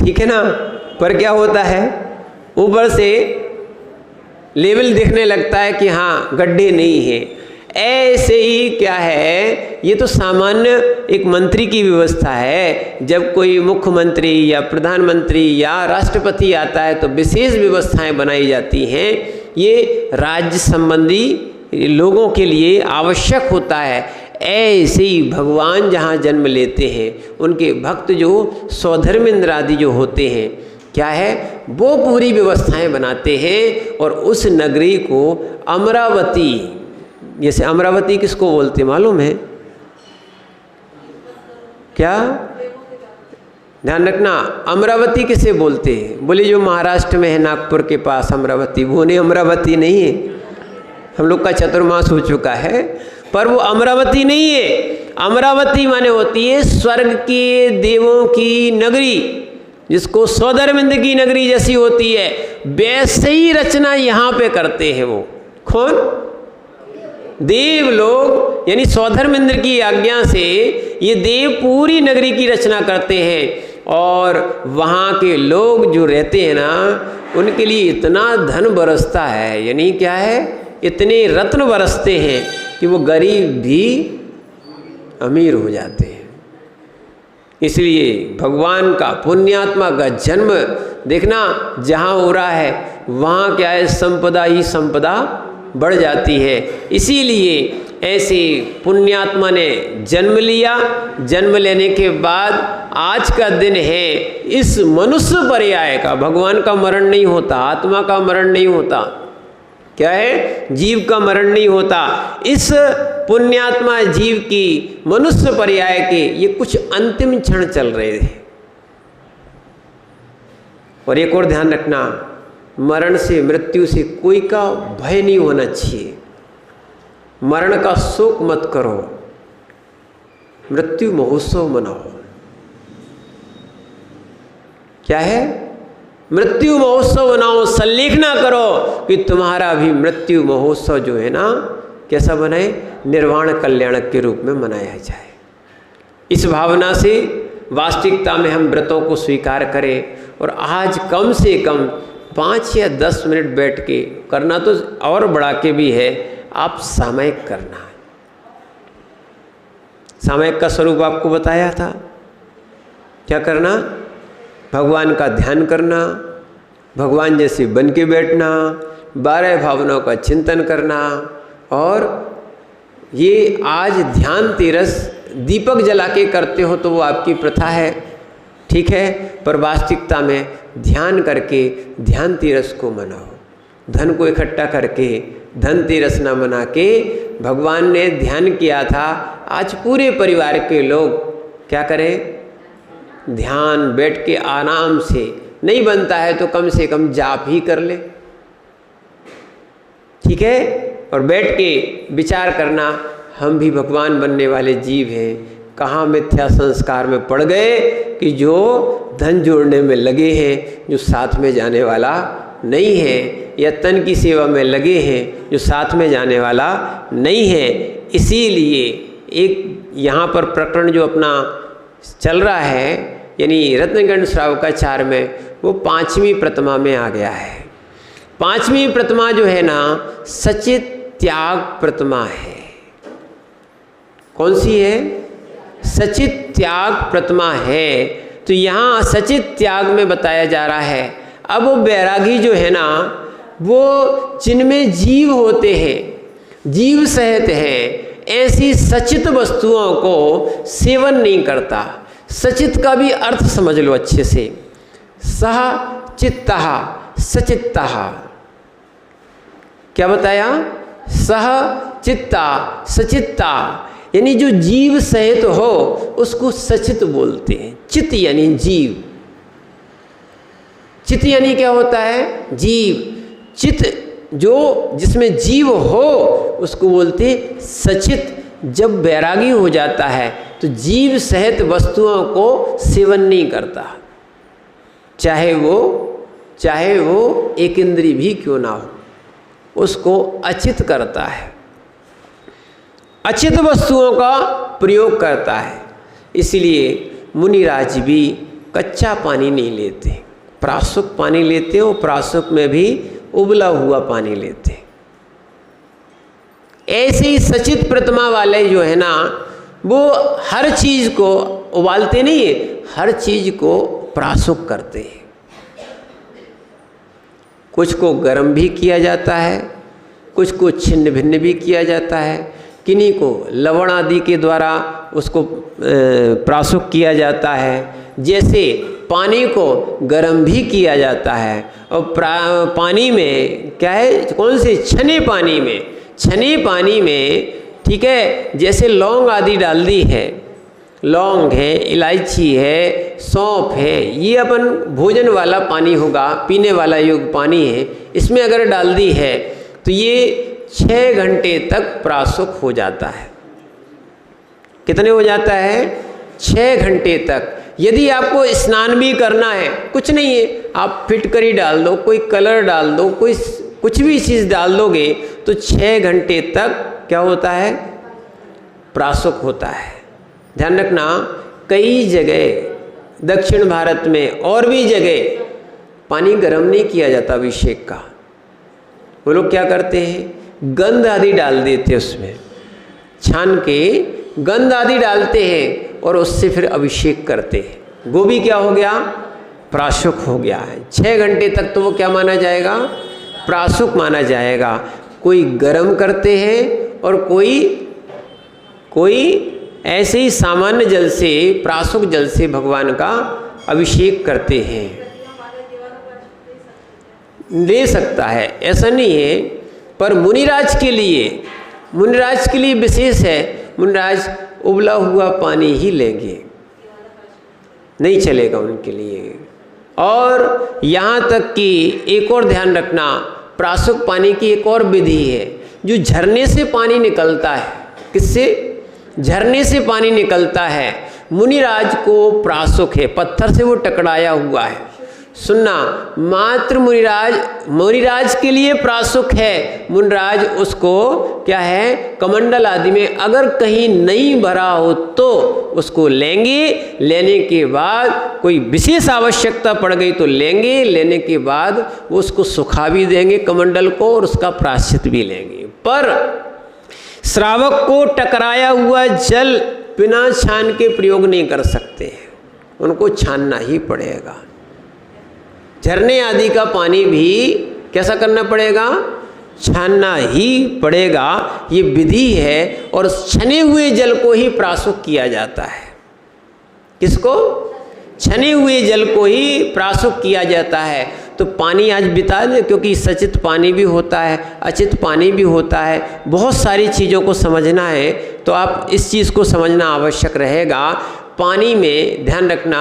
ठीक है ना, पर क्या होता है, ऊपर से लेवल दिखने लगता है कि हाँ गड्ढे नहीं है। ऐसे ही क्या है, ये तो सामान्य एक मंत्री की व्यवस्था है। जब कोई मुख्यमंत्री या प्रधानमंत्री या राष्ट्रपति आता है तो विशेष व्यवस्थाएं बनाई जाती हैं। ये राज्य संबंधी लोगों के लिए आवश्यक होता है। ऐसे ही भगवान जहाँ जन्म लेते हैं उनके भक्त जो स्वधर्मेंद्र आदि जो होते हैं, क्या है, वो पूरी व्यवस्थाएं बनाते हैं और उस नगरी को अमरावती, जैसे अमरावती किसको बोलते मालूम है क्या? ध्यान रखना, अमरावती किसे बोलते हैं? बोले जो महाराष्ट्र में है, नागपुर के पास अमरावती, वो नहीं, अमरावती नहीं है। हम लोग का चतुर्मास हो चुका है, पर वो अमरावती नहीं है। अमरावती माने होती है स्वर्ग के देवों की नगरी, जिसको स्वधर्मेंद्र की नगरी जैसी होती है वैसे ही रचना यहाँ पे करते हैं। वो कौन? देव लोग, यानी स्वधर्मेंद्र की आज्ञा से ये देव पूरी नगरी की रचना करते हैं। और वहाँ के लोग जो रहते हैं ना, उनके लिए इतना धन बरसता है, यानी क्या है, इतने रत्न बरसते हैं कि वो गरीब भी अमीर हो जाते हैं। इसलिए भगवान का, पुण्यात्मा का जन्म देखना जहाँ हो रहा है वहाँ क्या है, संपदा ही संपदा बढ़ जाती है। इसीलिए ऐसे पुण्यात्मा ने जन्म लिया। जन्म लेने के बाद आज का दिन है इस मनुष्य पर्याय का। भगवान का मरण नहीं होता, आत्मा का मरण नहीं होता, क्या है, जीव का मरण नहीं होता। इस पुण्यात्मा जीव की मनुष्य पर्याय के ये कुछ अंतिम क्षण चल रहे थे। और एक और ध्यान रखना, मरण से, मृत्यु से कोई का भय नहीं होना चाहिए। मरण का शोक मत करो, मृत्यु महोत्सव मनाओ। क्या है? मृत्यु महोत्सव मनाओ। सल्लेखना करो कि तुम्हारा भी मृत्यु महोत्सव जो है ना, कैसा बनाए, निर्वाण कल्याणक के रूप में मनाया जाए। इस भावना से वास्तविकता में हम व्रतों को स्वीकार करें। और आज कम से कम 5 या 10 मिनट बैठ के करना, तो और बढ़ा के भी है, आप सामयिक करना है। सामयिक का स्वरूप आपको बताया था। क्या करना? भगवान का ध्यान करना, भगवान जैसे बन के बैठना, 12 भावनाओं का चिंतन करना। और ये आज ध्यान तेरस दीपक जला के करते हो तो वो आपकी प्रथा है, ठीक है, पर वास्तविकता में ध्यान करके ध्यान तेरस को मनाओ। धन को इकट्ठा करके धनतेरस न मना के भगवान ने ध्यान किया था। आज पूरे परिवार के लोग क्या करें, ध्यान बैठ के आराम से, नहीं बनता है तो कम से कम जाप ही कर ले, ठीक है, और बैठ के विचार करना हम भी भगवान बनने वाले जीव हैं। कहाँ मिथ्या संस्कार में पड़ गए कि जो धन जोड़ने में लगे हैं, जो साथ में जाने वाला नहीं है, या तन की सेवा में लगे हैं जो साथ में जाने वाला नहीं है। इसीलिए एक यहाँ पर प्रकरण जो अपना चल रहा है, यानी रत्नगंड श्रावकाचार में, वो 5वीं प्रतिमा में आ गया है। 5वीं प्रतिमा जो है ना, सचित त्याग प्रतिमा है। कौन सी है? सचित त्याग प्रतिमा है। तो यहाँ सचित त्याग में बताया जा रहा है। अब वो बैरागी जो है ना, वो जिनमें जीव होते हैं, जीव सहित हैं, ऐसी सचित वस्तुओं को सेवन नहीं करता। सचित का भी अर्थ समझ लो अच्छे से। सह चित्तः सचित्तः, क्या बताया? सह चित्ता सचित्ता, यानी जो जीव सहित हो उसको सचित बोलते हैं। चित्त यानी जीव, चित्त यानी क्या होता है? जीव। चित्त जो जिसमें जीव हो उसको बोलते सचित। जब बैरागी हो जाता है तो जीव सहित वस्तुओं को सेवन नहीं करता, चाहे वो एक इंद्री भी क्यों ना हो, उसको अचित करता है, अचित वस्तुओं का प्रयोग करता है। इसलिए मुनिराज भी कच्चा पानी नहीं लेते, प्रासुक पानी लेते हो, प्रासुक में भी उबला हुआ पानी लेते। ऐसे ही सचित प्रतिमा वाले जो है ना, वो हर चीज़ को उबालते नहीं है, हर चीज़ को प्रासुक करते हैं। कुछ को गर्म भी किया जाता है, कुछ को छिन्न भिन्न भी किया जाता है, किन्हीं को लवण आदि के द्वारा उसको प्रासुक किया जाता है। जैसे पानी को गर्म भी किया जाता है, और पानी में क्या है, कौन से छने पानी में ठीक है, जैसे लौंग आदि डाल दी है, लौंग है, इलायची है, सौंफ है, ये अपन भोजन वाला पानी होगा, पीने वाला योग्य पानी है, इसमें अगर डाल दी है तो ये 6 घंटे तक प्रासुक हो जाता है। कितने हो जाता है? 6 घंटे तक। यदि आपको स्नान भी करना है, कुछ नहीं है, आप फिटकरी डाल दो, कोई कलर डाल दो, कोई कुछ भी चीज़ डाल दोगे तो 6 घंटे तक क्या होता है? प्रासुक होता है। ध्यान रखना, कई जगह दक्षिण भारत में और भी जगह पानी गर्म नहीं किया जाता अभिषेक का। वो लोग क्या करते हैं, गंध आदि डाल देते, उसमें छान के गंध आदि डालते हैं और उससे फिर अभिषेक करते हैं। वो भी क्या हो गया? प्रासुक हो गया है। 6 घंटे तक तो वो क्या माना जाएगा? प्रासुक माना जाएगा। कोई गर्म करते हैं और कोई ऐसे ही सामान्य जल से, प्रासुक जल से भगवान का अभिषेक करते हैं। ले सकता है, ऐसा नहीं है, पर मुनिराज के लिए विशेष है। मुनिराज उबला हुआ पानी ही लेंगे, नहीं चलेगा उनके लिए। और यहाँ तक कि एक और ध्यान रखना, प्रासुक पानी की एक और विधि है। जो झरने से पानी निकलता है, किससे? झरने से पानी निकलता है, मुनिराज को प्रासुक है, पत्थर से वो टकराया हुआ है। सुनना, मात्र मुनिराज के लिए प्रासुक है। मुनिराज उसको क्या है, कमंडल आदि में अगर कहीं नहीं भरा हो तो उसको लेंगे। लेने के बाद कोई विशेष आवश्यकता पड़ गई तो लेंगे। लेने के बाद वो उसको सुखा भी देंगे कमंडल को, और उसका प्रायश्चित भी लेंगे। पर श्रावक को टकराया हुआ जल बिना छान के प्रयोग नहीं कर सकते, उनको छानना ही पड़ेगा। झरने आदि का पानी भी कैसा करना पड़ेगा? छानना ही पड़ेगा। ये विधि है, और छने हुए जल को ही प्रासुक किया जाता है। किसको? छने हुए जल को ही प्रासुक किया जाता है। तो पानी आज बिता दे, क्योंकि सचित पानी भी होता है, अचित पानी भी होता है, बहुत सारी चीज़ों को समझना है। तो आप इस चीज़ को समझना आवश्यक रहेगा। पानी में ध्यान रखना,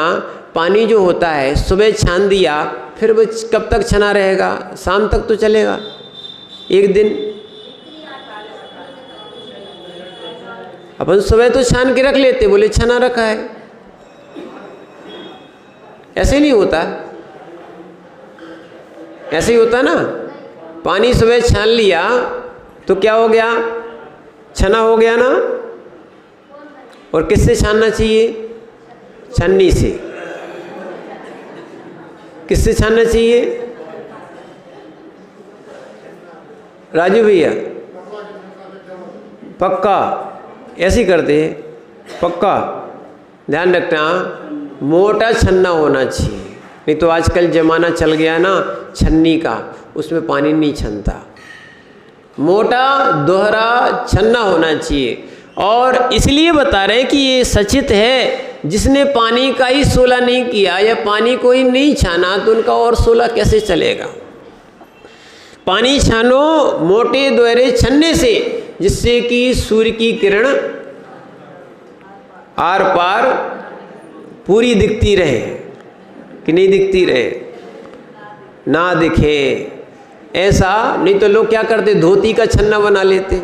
पानी जो होता है सुबह छान दिया, फिर वो कब तक छना रहेगा? शाम तक तो चलेगा, एक दिन। अपन सुबह तो छान के रख लेते, बोले छना रखा है, ऐसे नहीं होता। ऐसे ही होता ना, पानी सुबह छान लिया तो क्या हो गया? छना हो गया ना। और किससे छानना चाहिए? छन्नी से। किससे छानना चाहिए? राजू भैया पक्का ऐसे ही करते हैं, पक्का ध्यान रखना, मोटा छन्ना होना चाहिए। नहीं तो आजकल ज़माना चल गया ना छन्नी का, उसमें पानी नहीं छनता। मोटा दोहरा छन्ना होना चाहिए। और इसलिए बता रहे हैं कि ये सचित है, जिसने पानी का ही सोला नहीं किया या पानी को ही नहीं छाना तो उनका और सोला कैसे चलेगा? पानी छानो मोटे दोहरे छन्ने से, जिससे कि सूर्य की किरण आर पार पूरी दिखती रहे, कि नहीं दिखती रहे, ना दिखे ऐसा। नहीं तो लोग क्या करते? धोती का छन्ना बना लेते,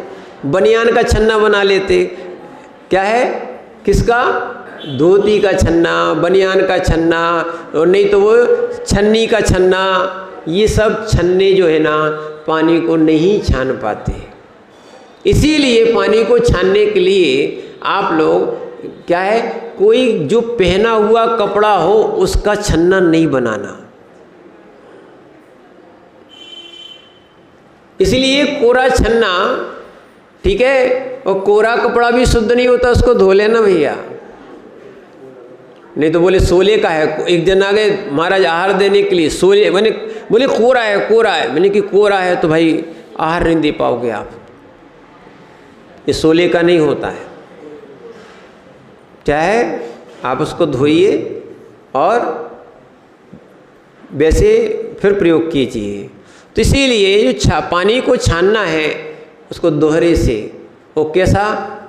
बनियान का छन्ना बना लेते। क्या है? किसका? धोती का छन्ना, बनियान का छन्ना, और नहीं तो वो छन्नी का छन्ना। ये सब छन्ने जो है ना पानी को नहीं छान पाते। इसीलिए पानी को छानने के लिए आप लोग क्या है, कोई जो पहना हुआ कपड़ा हो उसका छन्ना नहीं बनाना। इसलिए कोरा छन्ना, ठीक है, और कोरा कपड़ा भी शुद्ध नहीं होता, उसको धो लेना भैया। नहीं तो बोले सोले का है। एक जन आ गए महाराज आहार देने के लिए, सोले, मैंने बोले कोरा है, कोरा है। मैंने कि कोरा है तो भाई आहार नहीं दे पाओगे आप, ये सोले का नहीं होता है। क्या है? आप उसको धोइए और वैसे फिर प्रयोग कीजिए। तो इसीलिए जो पानी को छानना है उसको दोहरे से, वो कैसा?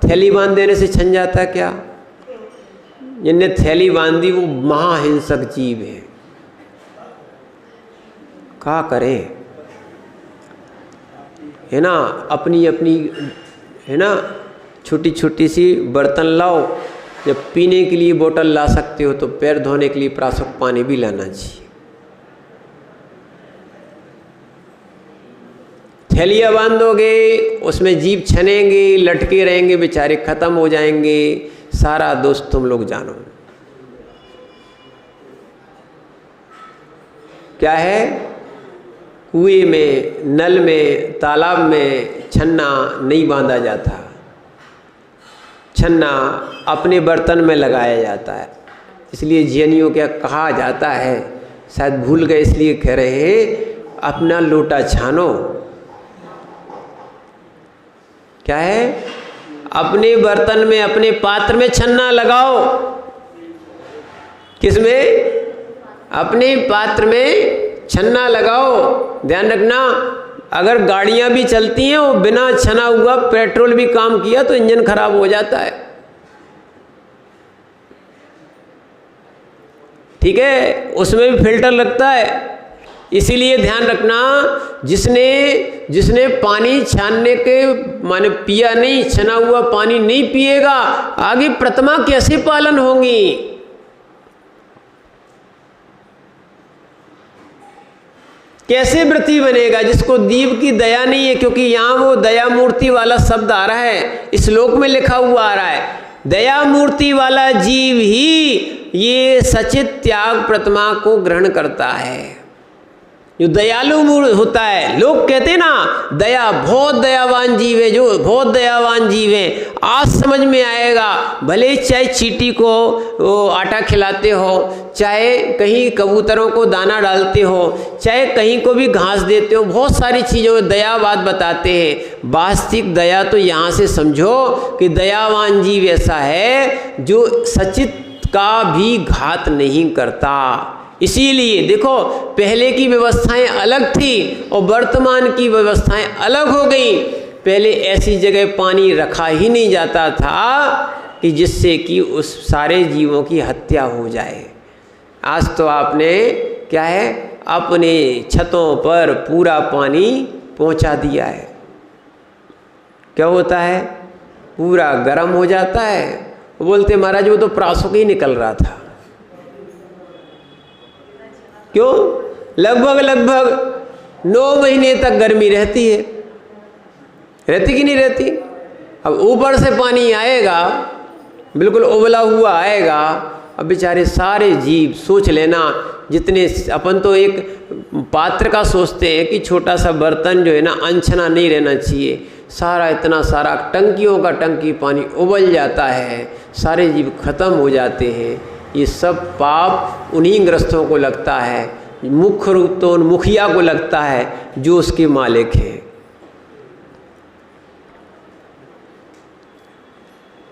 थैली बांध देने से छन जाता क्या? जिनने थैली बांधी वो महाहिंसक जीव है, क्या करें, है ना। अपनी अपनी है ना, छोटी छोटी सी बर्तन लाओ। जब पीने के लिए बोतल ला सकते हो तो पैर धोने के लिए प्राशक पानी भी लाना चाहिए। थैलियाँ बांधोगे उसमें जीव छनेंगे, लटके रहेंगे, बेचारे खत्म हो जाएंगे। सारा दोष तुम लोग जानो। क्या है? कुएं में, नल में, तालाब में छन्ना नहीं बांधा जाता, छन्ना अपने बर्तन में लगाया जाता है। इसलिए जियनियों क्या कहा जाता है, शायद भूल गए इसलिए कह रहे हैं, अपना लोटा छानो। क्या है? अपने बर्तन में, अपने पात्र में छन्ना लगाओ। किसमें? अपने पात्र में छन्ना लगाओ। ध्यान रखना, अगर गाड़ियां भी चलती हैं वो बिना छना हुआ पेट्रोल भी काम किया तो इंजन खराब हो जाता है। ठीक है, उसमें भी फिल्टर लगता है। इसीलिए ध्यान रखना, जिसने पानी छानने के माने पिया नहीं, छना हुआ पानी नहीं पिएगा, आगे प्रतिमा कैसे पालन होंगी? कैसे व्रती बनेगा? जिसको दीव की दया नहीं है, क्योंकि यहाँ वो दया मूर्ति वाला शब्द आ रहा है, इस श्लोक में लिखा हुआ आ रहा है, दया मूर्ति वाला जीव ही ये सचित त्याग प्रतिमा को ग्रहण करता है, जो दयालु होता है। लोग कहते हैं ना दया, बहुत दयावान जीव है, जो बहुत दयावान जीव है। आज समझ में आएगा, भले चाहे चींटी को वो आटा खिलाते हो, चाहे कहीं कबूतरों को दाना डालते हो, चाहे कहीं को भी घास देते हो, बहुत सारी चीज़ों दया बात बताते हैं। वास्तविक दया तो यहाँ से समझो कि दयावान जीव ऐसा है जो सचित का भी घात नहीं करता। इसीलिए देखो, पहले की व्यवस्थाएं अलग थी और वर्तमान की व्यवस्थाएं अलग हो गई। पहले ऐसी जगह पानी रखा ही नहीं जाता था कि जिससे कि उस सारे जीवों की हत्या हो जाए। आज तो आपने क्या है, अपने छतों पर पूरा पानी पहुंचा दिया है। क्या होता है, पूरा गर्म हो जाता है। वो बोलते महाराज वो तो प्रासुक ही निकल रहा था। क्यों? लगभग 9 महीने तक गर्मी रहती है, रहती कि नहीं रहती? अब ऊपर से पानी आएगा, बिल्कुल उबला हुआ आएगा। अब बेचारे सारे जीव, सोच लेना, जितने अपन तो एक पात्र का सोचते हैं कि छोटा सा बर्तन जो है ना, अनछना नहीं रहना चाहिए। सारा इतना सारा टंकियों का टंकी पानी उबल जाता है, सारे जीव खत्म हो जाते हैं। ये सब पाप उन्हीं ग्रस्तों को लगता है, मुख्य रूप तो उन मुखिया को लगता है जो उसके मालिक हैं।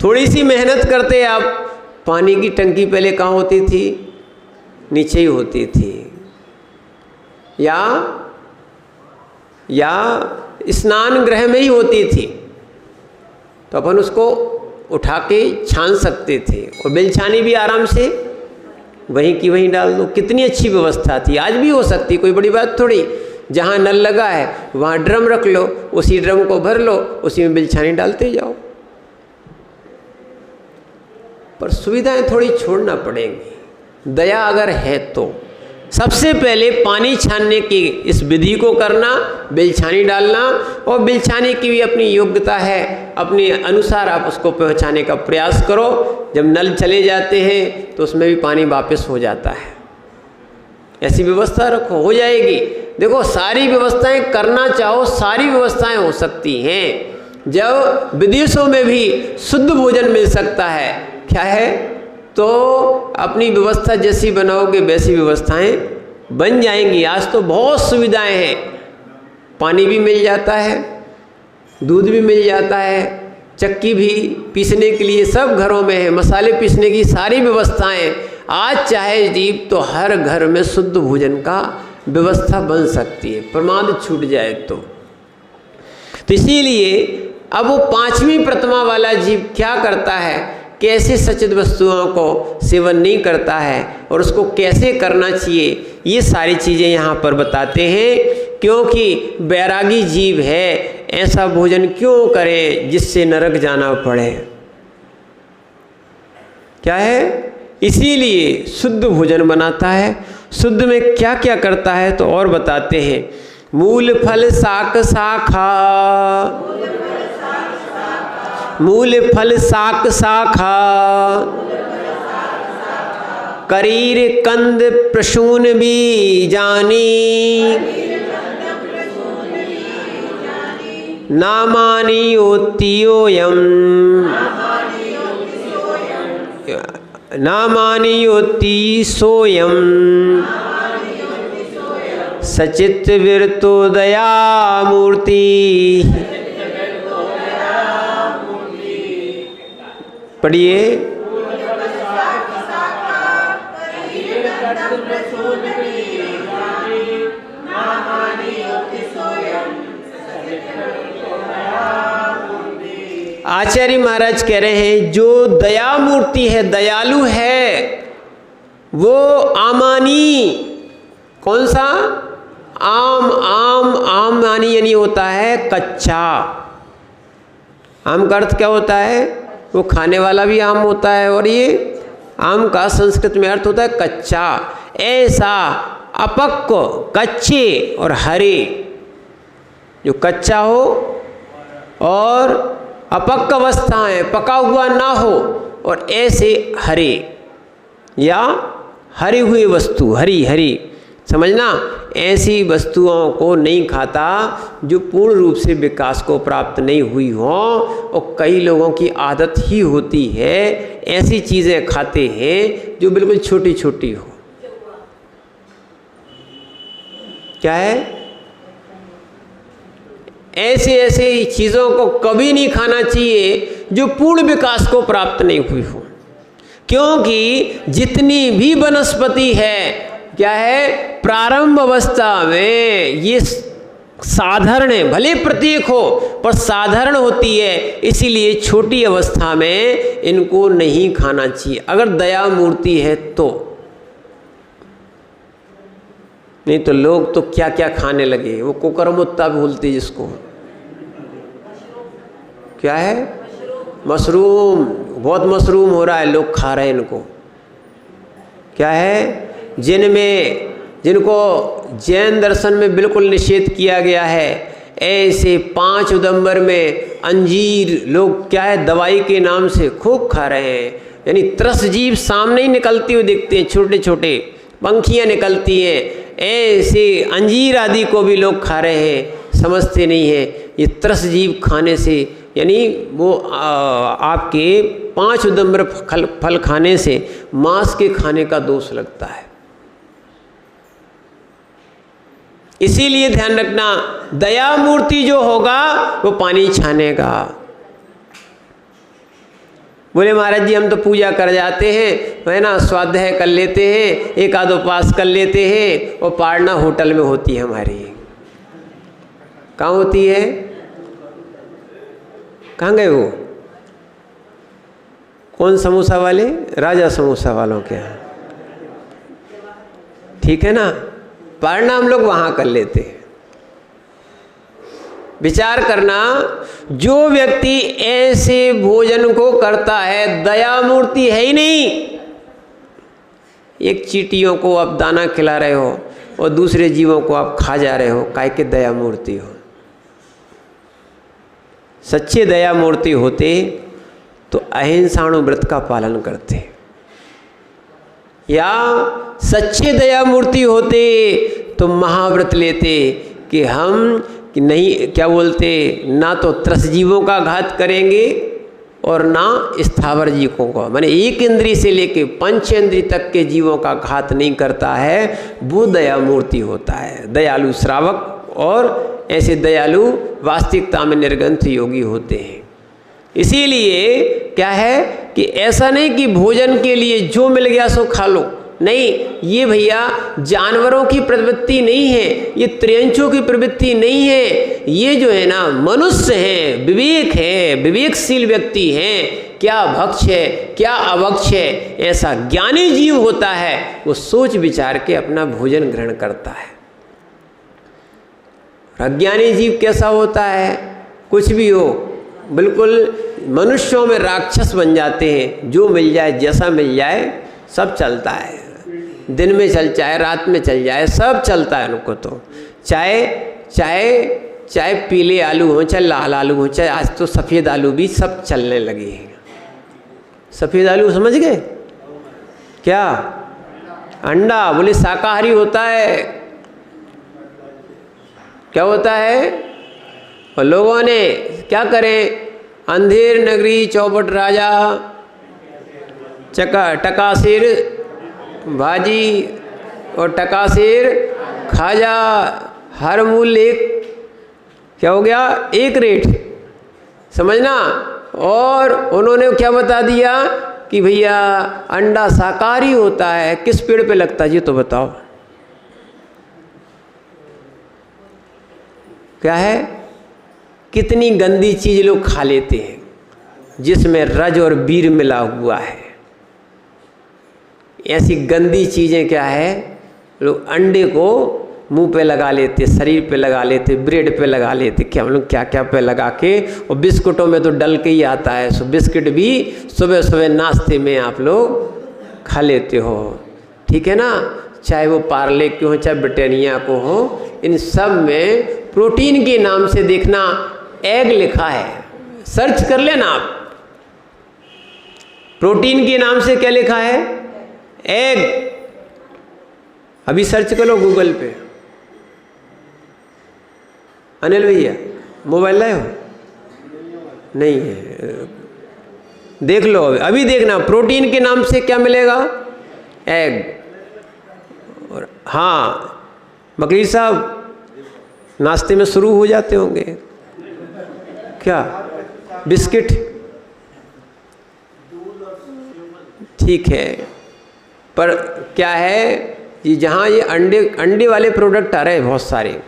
थोड़ी सी मेहनत करते आप, पानी की टंकी पहले कहाँ होती थी? नीचे ही होती थी, या स्नान गृह में ही होती थी। तो अपन उसको उठा के छान सकते थे और बिलछानी भी आराम से वहीं की वहीं डाल दो। कितनी अच्छी व्यवस्था थी। आज भी हो सकती, कोई बड़ी बात थोड़ी। जहाँ नल लगा है वहाँ ड्रम रख लो, उसी ड्रम को भर लो, उसी में बिलछानी डालते जाओ। पर सुविधाएं थोड़ी छोड़ना पड़ेंगी, दया अगर है तो। सबसे पहले पानी छानने की इस विधि को करना, बिलछानी डालना, और बिलछानी की भी अपनी योग्यता है, अपने अनुसार आप उसको पहुंचाने का प्रयास करो। जब नल चले जाते हैं तो उसमें भी पानी वापस हो जाता है। ऐसी व्यवस्था रखो, हो जाएगी। देखो, सारी व्यवस्थाएं करना चाहो, सारी व्यवस्थाएं हो सकती हैं। जब विदेशों में भी शुद्ध भोजन मिल सकता है, क्या है, तो अपनी व्यवस्था जैसी बनाओगे वैसी व्यवस्थाएं बन जाएंगी। आज तो बहुत सुविधाएं हैं, पानी भी मिल जाता है, दूध भी मिल जाता है, चक्की भी पीसने के लिए सब घरों में है, मसाले पीसने की सारी व्यवस्थाएं। आज चाहे जीव तो हर घर में शुद्ध भोजन का व्यवस्था बन सकती है, प्रमाद छूट जाए तो इसीलिए अब वो 5वीं प्रतिमा वाला जीव क्या करता है, कैसे सचित वस्तुओं को सेवन नहीं करता है और उसको कैसे करना चाहिए, ये सारी चीज़ें यहाँ पर बताते हैं। क्योंकि बैरागी जीव है, ऐसा भोजन क्यों करे जिससे नरक जाना पड़े। क्या है, इसीलिए शुद्ध भोजन बनाता है। शुद्ध में क्या क्या करता है तो और बताते हैं। मूल फल शाक शाखा, मूल फल शाक शाखा, करीर कंद प्रसून भी जानी, नामानी ओतियोयम, नामानी ओति सोयम, सचित विरतो दया मूर्ति। पढ़िए। आचार्य महाराज कह रहे हैं जो दया मूर्ति है, दयालु है, वो आमानी, कौन सा? आम। आम, आम मानी यानी होता है कच्चा। आम का अर्थ क्या होता है? वो खाने वाला भी आम होता है, और ये आम का संस्कृत में अर्थ होता है कच्चा। ऐसा अपक्व, कच्चे और हरे, जो कच्चा हो और अपक्व अवस्था है, पका हुआ ना हो, और ऐसे हरे या हरी हुई वस्तु, हरी हरी समझना, ऐसी वस्तुओं को नहीं खाता जो पूर्ण रूप से विकास को प्राप्त नहीं हुई हो। और कई लोगों की आदत ही होती है ऐसी चीज़ें खाते हैं जो बिल्कुल छोटी छोटी हो। क्या है? ऐसे ऐसे चीज़ों को कभी नहीं खाना चाहिए जो पूर्ण विकास को प्राप्त नहीं हुई हो। क्योंकि जितनी भी वनस्पति है क्या है, प्रारंभ अवस्था में ये साधारण है, भले प्रतीक हो पर साधारण होती है, इसीलिए छोटी अवस्था में इनको नहीं खाना चाहिए अगर दया मूर्ति है तो। नहीं तो लोग तो क्या क्या खाने लगे, वो कुकरमुत्ता बोलते जिसको, क्या है, मशरूम, बहुत मशरूम हो रहा है, लोग खा रहे हैं इनको। क्या है, जिनको जैन दर्शन में बिल्कुल निषेध किया गया है, ऐसे 5 उदंबर में अंजीर लोग क्या है दवाई के नाम से खूब खा रहे हैं। यानी त्रस जीव सामने ही निकलती हुई दिखते हैं, छोटे छोटे पंखियाँ निकलती हैं, ऐसे अंजीर आदि को भी लोग खा रहे हैं, समझते नहीं है ये त्रस जीव खाने से, यानी वो आपके 5 उदंबर फल खाने से मांस के खाने का दोष लगता है। इसीलिए ध्यान रखना, दया मूर्ति जो होगा वो पानी छानेगा। बोले महाराज जी हम तो पूजा कर जाते हैं, है ना, स्वाध्याय कर लेते हैं, एक आध उपास कर लेते हैं, और पारना होटल में होती है हमारी। कहाँ होती है, कहाँ गए वो, कौन समोसा वाले, राजा समोसा वालों के यहाँ, ठीक है ना, पारना हम लोग वहाँ कर लेते हैं। विचार करना, जो व्यक्ति ऐसे भोजन को करता है, दया मूर्ति है ही नहीं। एक चींटियों को आप दाना खिला रहे हो और दूसरे जीवों को आप खा जा रहे हो, काहे के दया मूर्ति हो। सच्चे दया मूर्ति होते तो अहिंसाणु व्रत का पालन करते, या सच्चे दया मूर्ति होते तो महाव्रत लेते कि हम कि नहीं, क्या बोलते, ना तो त्रस जीवों का घात करेंगे और ना स्थावर जीवों का, माने एक इंद्री से लेके 5 इंद्री तक के जीवों का घात नहीं करता है, वो दया मूर्ति होता है। दयालु श्रावक और ऐसे दयालु वास्तविकता में निर्ग्रंथ योगी होते हैं। इसीलिए क्या है कि ऐसा नहीं कि भोजन के लिए जो मिल गया सो खा लो, नहीं, ये भैया जानवरों की प्रवृत्ति नहीं है, ये त्रियंचों की प्रवृत्ति नहीं है, ये जो है ना मनुष्य है, विवेक है, विवेकशील व्यक्ति हैं, क्या भक्ष है क्या अभक्ष है, ऐसा ज्ञानी जीव होता है, वो सोच विचार के अपना भोजन ग्रहण करता है। अज्ञानी जीव कैसा होता है, कुछ भी हो, बिल्कुल मनुष्यों में राक्षस बन जाते हैं, जो मिल जाए जैसा मिल जाए सब चलता है, दिन में चल चाहे रात में चल जाए सब चलता है उनको। तो चाहे पीले आलू हो चाहे लाल आलू हो, चाहे आज तो सफ़ेद आलू भी सब चलने लगे हैं। सफ़ेद आलू समझ गए क्या, अंडा, बोले शाकाहारी होता है, क्या होता है, और लोगों ने क्या करें, अंधेर नगरी चौपट राजा, टकासिर भाजी और टकासिर खाजा, हर मूल्य एक, क्या हो गया, एक रेट, समझना। और उन्होंने क्या बता दिया कि भैया अंडा शाकाहारी होता है, किस पेड़ पे लगता है जी तो बताओ, क्या है, कितनी गंदी चीज़ लोग खा लेते हैं जिसमें रज और वीर मिला हुआ है। ऐसी गंदी चीज़ें क्या है, लोग अंडे को मुंह पे लगा लेते, शरीर पे लगा लेते, ब्रेड पे लगा लेते, क्या हम लोग क्या क्या पे लगा के, और बिस्कुटों में तो डल के ही आता है, सो बिस्किट भी सुबह सुबह नाश्ते में आप लोग खा लेते हो, ठीक है ना, चाहे वो पार्ले के हो चाहे ब्रिटानिया को हो, इन सब में प्रोटीन के नाम से देखना एग लिखा है, सर्च कर लेना आप, प्रोटीन के नाम से क्या लिखा है, एग, अभी सर्च कर लो गूगल पे। अनिल भैया मोबाइल लाए हो, नहीं है, देख लो अभी देखना, प्रोटीन के नाम से क्या मिलेगा, एग। और हाँ मकरीर साहब नाश्ते में शुरू हो जाते होंगे क्या, बिस्किट, ठीक है, पर क्या है ये जहाँ ये अंडे वाले प्रोडक्ट आ रहे हैं बहुत सारे,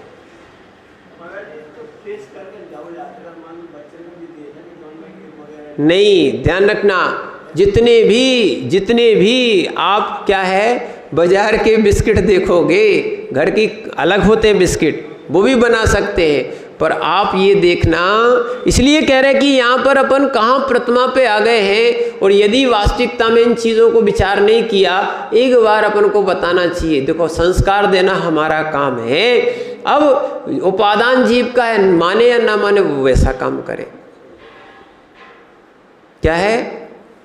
नहीं, ध्यान रखना, जितने भी आप क्या है बाजार के बिस्किट देखोगे, घर की अलग होते हैं बिस्किट, वो भी बना सकते हैं, पर आप ये देखना, इसलिए कह रहे हैं कि यहाँ पर अपन कहाँ प्रतिमा पे आ गए हैं, और यदि वास्तविकता में इन चीज़ों को विचार नहीं किया, एक बार अपन को बताना चाहिए। देखो, संस्कार देना हमारा काम है, अब उपादान जीव का है, माने या ना माने वो वैसा काम करे, क्या है,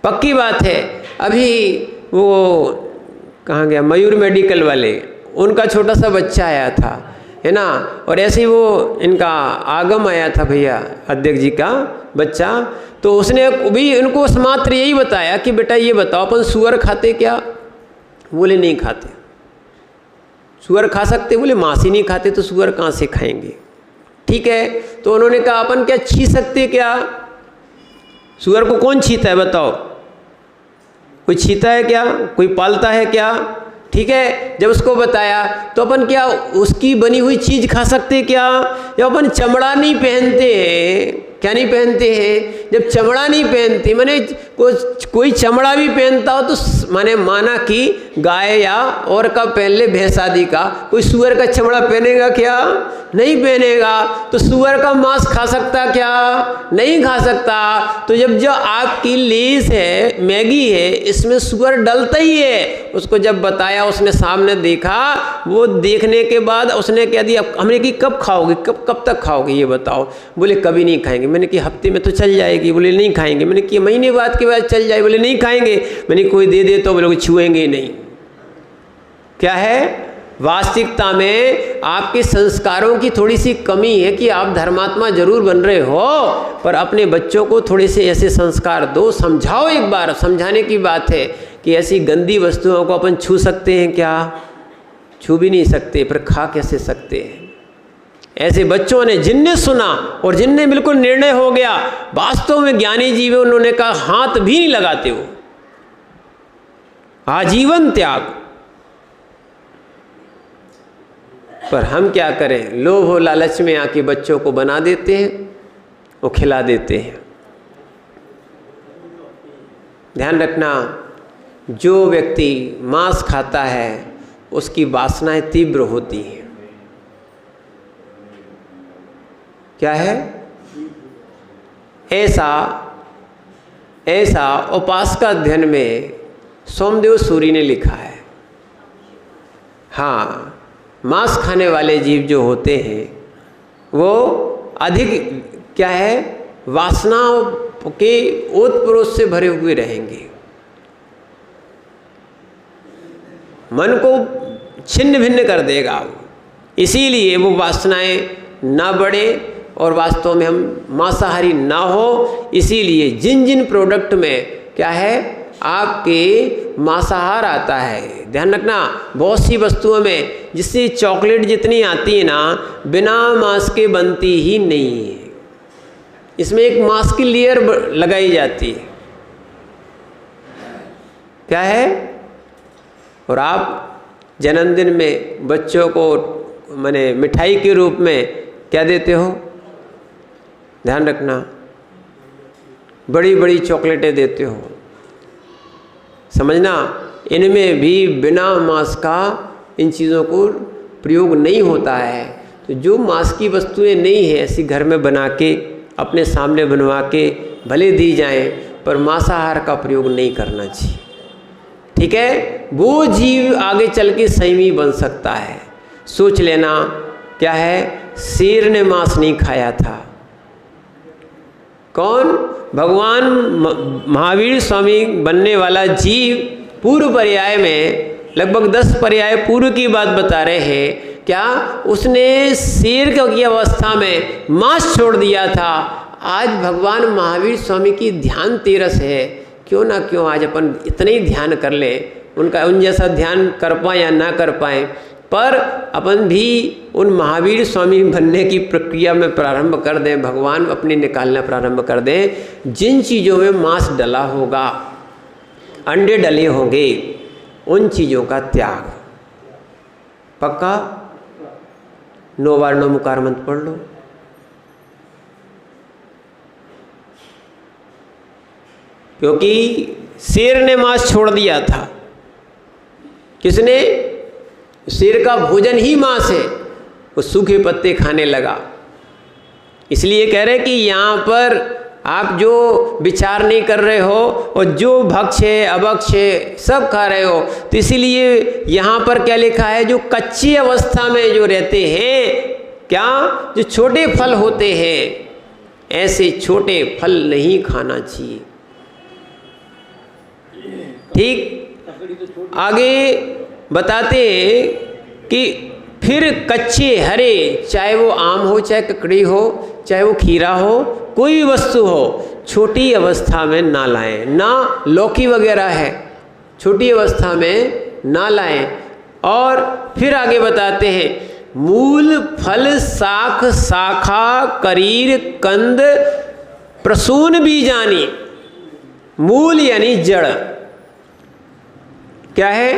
पक्की बात है। अभी वो कहाँ गया, मयूर मेडिकल वाले, उनका छोटा सा बच्चा आया था, है ना, और ऐसे ही वो इनका आगम आया था भैया अध्यक्ष जी का बच्चा, तो उसने भी उनको मात्र यही बताया कि बेटा ये बताओ अपन सुअर खाते क्या? बोले नहीं खाते। सुअर खा सकते? बोले मांस ही नहीं खाते, तो सुअर कहाँ से खाएंगे? ठीक है, तो उन्होंने कहा अपन क्या छी सकते क्या? सुअर को कौन छीता है बताओ? कोई छीता है क्या? कोई पालता है क्या? ठीक है, जब उसको बताया तो अपन क्या उसकी बनी हुई चीज़ खा सकते क्या? जब अपन चमड़ा नहीं पहनते हैं, क्या नहीं पहनते हैं, जब चमड़ा नहीं पहनते, माने कोई चमड़ा भी पहनता हो तो माने माना कि गाय या और का पहन ले, भैंस आदि का, कोई सुअर का चमड़ा पहनेगा क्या? नहीं पहनेगा। तो सुअर का मांस खा सकता क्या? नहीं खा सकता। तो जब जो आपकी लेस है, मैगी है, इसमें सुअर डलता ही है। उसको जब बताया, उसने सामने देखा, वो देखने के बाद उसने कह दिया, हमने कि कब खाओगे, कब तक खाओगे ये बताओ? बोले कभी नहीं खाएंगे। मैंने कि हफ्ते में तो चल जाएगी। बोले नहीं खाएंगे। मैंने कि महीने बाद के बाद चल जाए। बोले नहीं खाएंगे। मैंने कोई दे दे तो बोले छुएंगे ही नहीं। क्या है, वास्तविकता में आपके संस्कारों की थोड़ी सी कमी है कि आप धर्मात्मा जरूर बन रहे हो, पर अपने बच्चों को थोड़े से ऐसे संस्कार दो, समझाओ। एक बार समझाने की बात है कि ऐसी गंदी वस्तुओं को अपन छू सकते हैं क्या? छू भी नहीं सकते, पर खा कैसे सकते हैं? ऐसे बच्चों ने, जिनने सुना और जिनने बिल्कुल निर्णय हो गया, वास्तव में ज्ञानी जीव, उन्होंने कहा हाथ भी नहीं लगाते हो, आजीवन त्याग। पर हम क्या करें, लोभ और लालच में आके बच्चों को बना देते हैं, वो खिला देते हैं। ध्यान रखना, जो व्यक्ति मांस खाता है उसकी वासनाएं तीव्र होती हैं। क्या है, ऐसा उपासका अध्ययन में सोमदेव सूरी ने लिखा है। हाँ, मांस खाने वाले जीव जो होते हैं वो अधिक क्या है, वासनाओं के ओतप्रोत से भरे हुए रहेंगे, मन को छिन्न भिन्न कर देगा। इसीलिए वो वासनाएं ना बढ़े और वास्तव में हम मांसाहारी ना हो। इसीलिए जिन जिन प्रोडक्ट में क्या है, आपके मांसाहार आता है, ध्यान रखना, बहुत सी वस्तुओं में, जिससे चॉकलेट जितनी आती है ना, बिना मांस के बनती ही नहीं है। इसमें एक मांस की लेयर लगाई जाती है। क्या है, और आप जन्मदिन में बच्चों को माने मिठाई के रूप में क्या देते हो? ध्यान रखना, बड़ी बड़ी चॉकलेटें देते हो। समझना, इनमें भी बिना मांस का इन चीज़ों को प्रयोग नहीं होता है। तो जो मांस की वस्तुएं नहीं है, ऐसी घर में बना के अपने सामने बनवा के भले दी जाएं, पर मांसाहार का प्रयोग नहीं करना चाहिए। ठीक है, वो जीव आगे चल के संयमी बन सकता है। सोच लेना, क्या है, शेर ने मांस नहीं खाया था। कौन? भगवान महावीर स्वामी बनने वाला जीव पूर्व पर्याय में, लगभग 10 पर्याय पूर्व की बात बता रहे हैं। क्या उसने शेर की अवस्था में मांस छोड़ दिया था? आज भगवान महावीर स्वामी की ध्यान तेरस है। क्यों ना क्यों आज अपन इतना ही ध्यान कर लें, उन जैसा ध्यान कर पाएँ या ना कर पाएँ, पर अपन भी उन महावीर स्वामी बनने की प्रक्रिया में प्रारंभ कर दें, भगवान अपने निकालना प्रारंभ कर दें। जिन चीज़ों में मांस डला होगा, अंडे डले होंगे, उन चीज़ों का त्याग। पक्का? 9 बार 9 मुकार मंत्र पढ़ लो। क्योंकि शेर ने मांस छोड़ दिया था। किसने? शेर का भोजन ही मांस है, वो सूखे पत्ते खाने लगा। इसलिए कह रहे कि यहाँ पर आप जो विचार नहीं कर रहे हो और जो भक्ष है अभक्ष है सब खा रहे हो, तो इसीलिए यहाँ पर क्या लिखा है, जो कच्ची अवस्था में जो रहते हैं, क्या जो छोटे फल होते हैं, ऐसे छोटे फल नहीं खाना चाहिए। ठीक, आगे बताते हैं कि फिर कच्चे हरे, चाहे वो आम हो, चाहे ककड़ी हो, चाहे वो खीरा हो, कोई भी वस्तु हो, छोटी अवस्था में ना लाएं। ना लौकी वगैरह है, छोटी अवस्था में ना लाएं। और फिर आगे बताते हैं, मूल फल शाख शाखा करीर कंद प्रसून बीजानी। मूल यानी जड़, क्या है?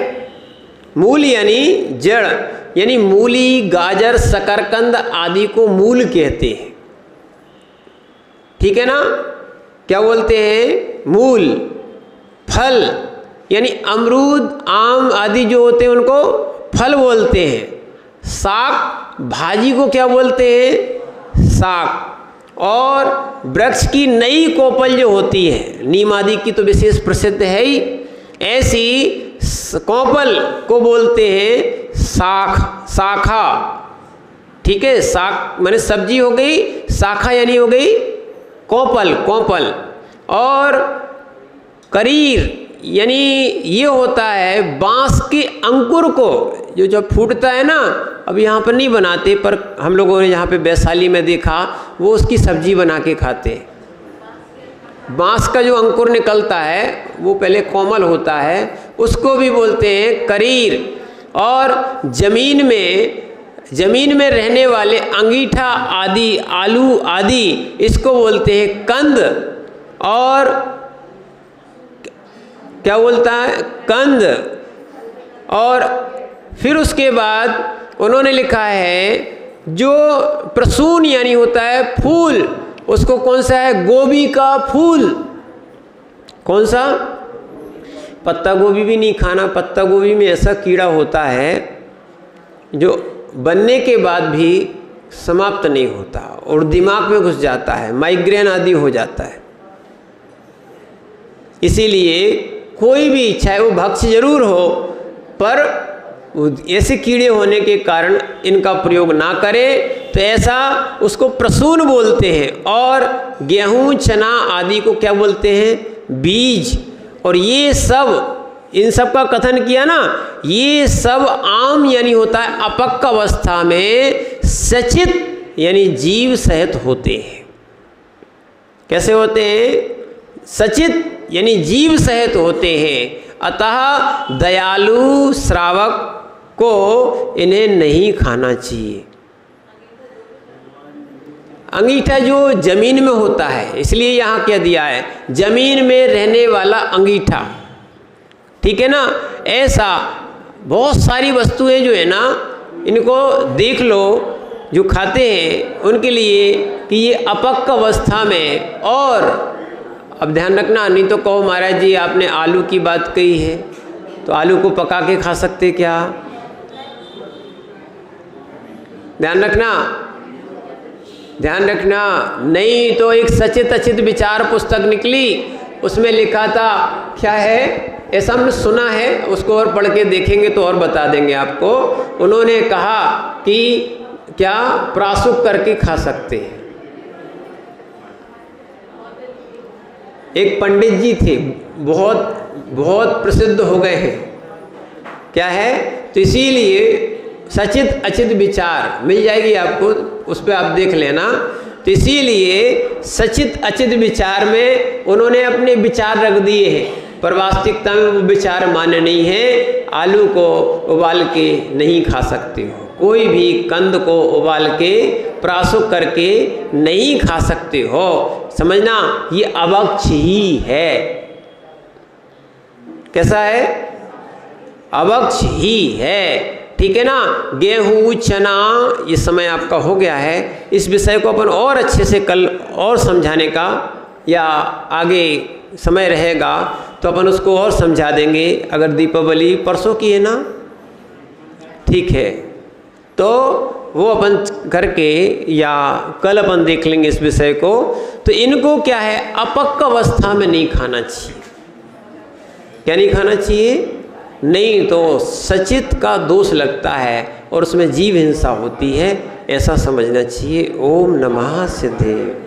मूल यानी जड़, यानी मूली, गाजर, शकरकंद आदि को मूल कहते हैं। ठीक है ना? क्या बोलते हैं? मूल। फल यानी अमरूद, आम आदि जो होते हैं उनको फल बोलते हैं। शाक, भाजी को क्या बोलते हैं? शाक। और वृक्ष की नई कोपल जो होती है, नीम आदि की तो विशेष प्रसिद्ध है ही, ऐसी कोपल को बोलते हैं शाख, शाखा। ठीक है, शाक माने सब्जी हो गई, शाखा यानी हो गई कोपल, कोपल। और करीर यानी ये होता है बांस के अंकुर को, जो जब फूटता है ना, अब यहाँ पर नहीं बनाते, पर हम लोगों ने यहाँ पे वैशाली में देखा, वो उसकी सब्जी बना के खाते हैं। बांस का जो अंकुर निकलता है वो पहले कोमल होता है, उसको भी बोलते हैं करीर। और जमीन में रहने वाले अंगीठा आदि, आलू आदि, इसको बोलते हैं कंद। और क्या बोलता है? कंद। और फिर उसके बाद उन्होंने लिखा है जो प्रसून यानी होता है फूल, उसको कौन सा है? गोभी का फूल। कौन सा? पत्ता गोभी भी नहीं खाना। पत्ता गोभी में ऐसा कीड़ा होता है जो बनने के बाद भी समाप्त नहीं होता और दिमाग में घुस जाता है, माइग्रेन आदि हो जाता है। इसीलिए कोई भी, चाहे वो भक्ष जरूर हो, पर ऐसे कीड़े होने के कारण इनका प्रयोग ना करें। तो ऐसा उसको प्रसून बोलते हैं। और गेहूं, चना आदि को क्या बोलते हैं? बीज। और ये सब, इन सब का कथन किया ना, ये सब आम यानी होता है अपक्व अवस्था में सचित यानी जीव सहित होते हैं। कैसे होते हैं? सचित यानी जीव सहित होते हैं। अतः दयालु श्रावक को इन्हें नहीं खाना चाहिए। अंगीठा जो जमीन में होता है, इसलिए यहाँ क्या दिया है? जमीन में रहने वाला अंगीठा। ठीक है ना? ऐसा बहुत सारी वस्तुएं जो है ना, इनको देख लो, जो खाते हैं उनके लिए कि ये अपक्व अवस्था में। और अब ध्यान रखना, नहीं तो कहो महाराज जी आपने आलू की बात कही है, तो आलू को पका के खा सकते क्या? ध्यान रखना, ध्यान रखना। नहीं तो एक सचित अचित विचार पुस्तक निकली, उसमें लिखा था, क्या है, ऐसा हमने सुना है, उसको और पढ़ के देखेंगे तो और बता देंगे आपको। उन्होंने कहा कि क्या प्रासुक करके खा सकते हैं। एक पंडित जी थे, बहुत प्रसिद्ध हो गए हैं। क्या है? तो इसीलिए सचित अचित विचार मिल जाएगी आपको, उस पर आप देख लेना। तो इसीलिए सचित अचित विचार में उन्होंने अपने विचार रख दिए हैं, पर वास्तविकता में वो विचार मान्य नहीं है। आलू को उबाल के नहीं खा सकते हो, कोई भी कंद को उबाल के प्रासुक करके नहीं खा सकते हो। समझना, ये अभक्ष ही है। कैसा है? अभक्ष ही है। ठीक है ना। गेहूँ, चना, ये समय आपका हो गया है। इस विषय को अपन और अच्छे से कल और समझाने का, या आगे समय रहेगा तो अपन उसको और समझा देंगे। अगर दीपावली परसों की है ना, ठीक है, तो वो अपन करके या कल अपन देख लेंगे इस विषय को। तो इनको क्या है, अपक्व अवस्था में नहीं खाना चाहिए। क्या नहीं खाना चाहिए? नहीं तो सचित का दोष लगता है और उसमें जीव हिंसा होती है, ऐसा समझना चाहिए। ओम नमः सिद्धे।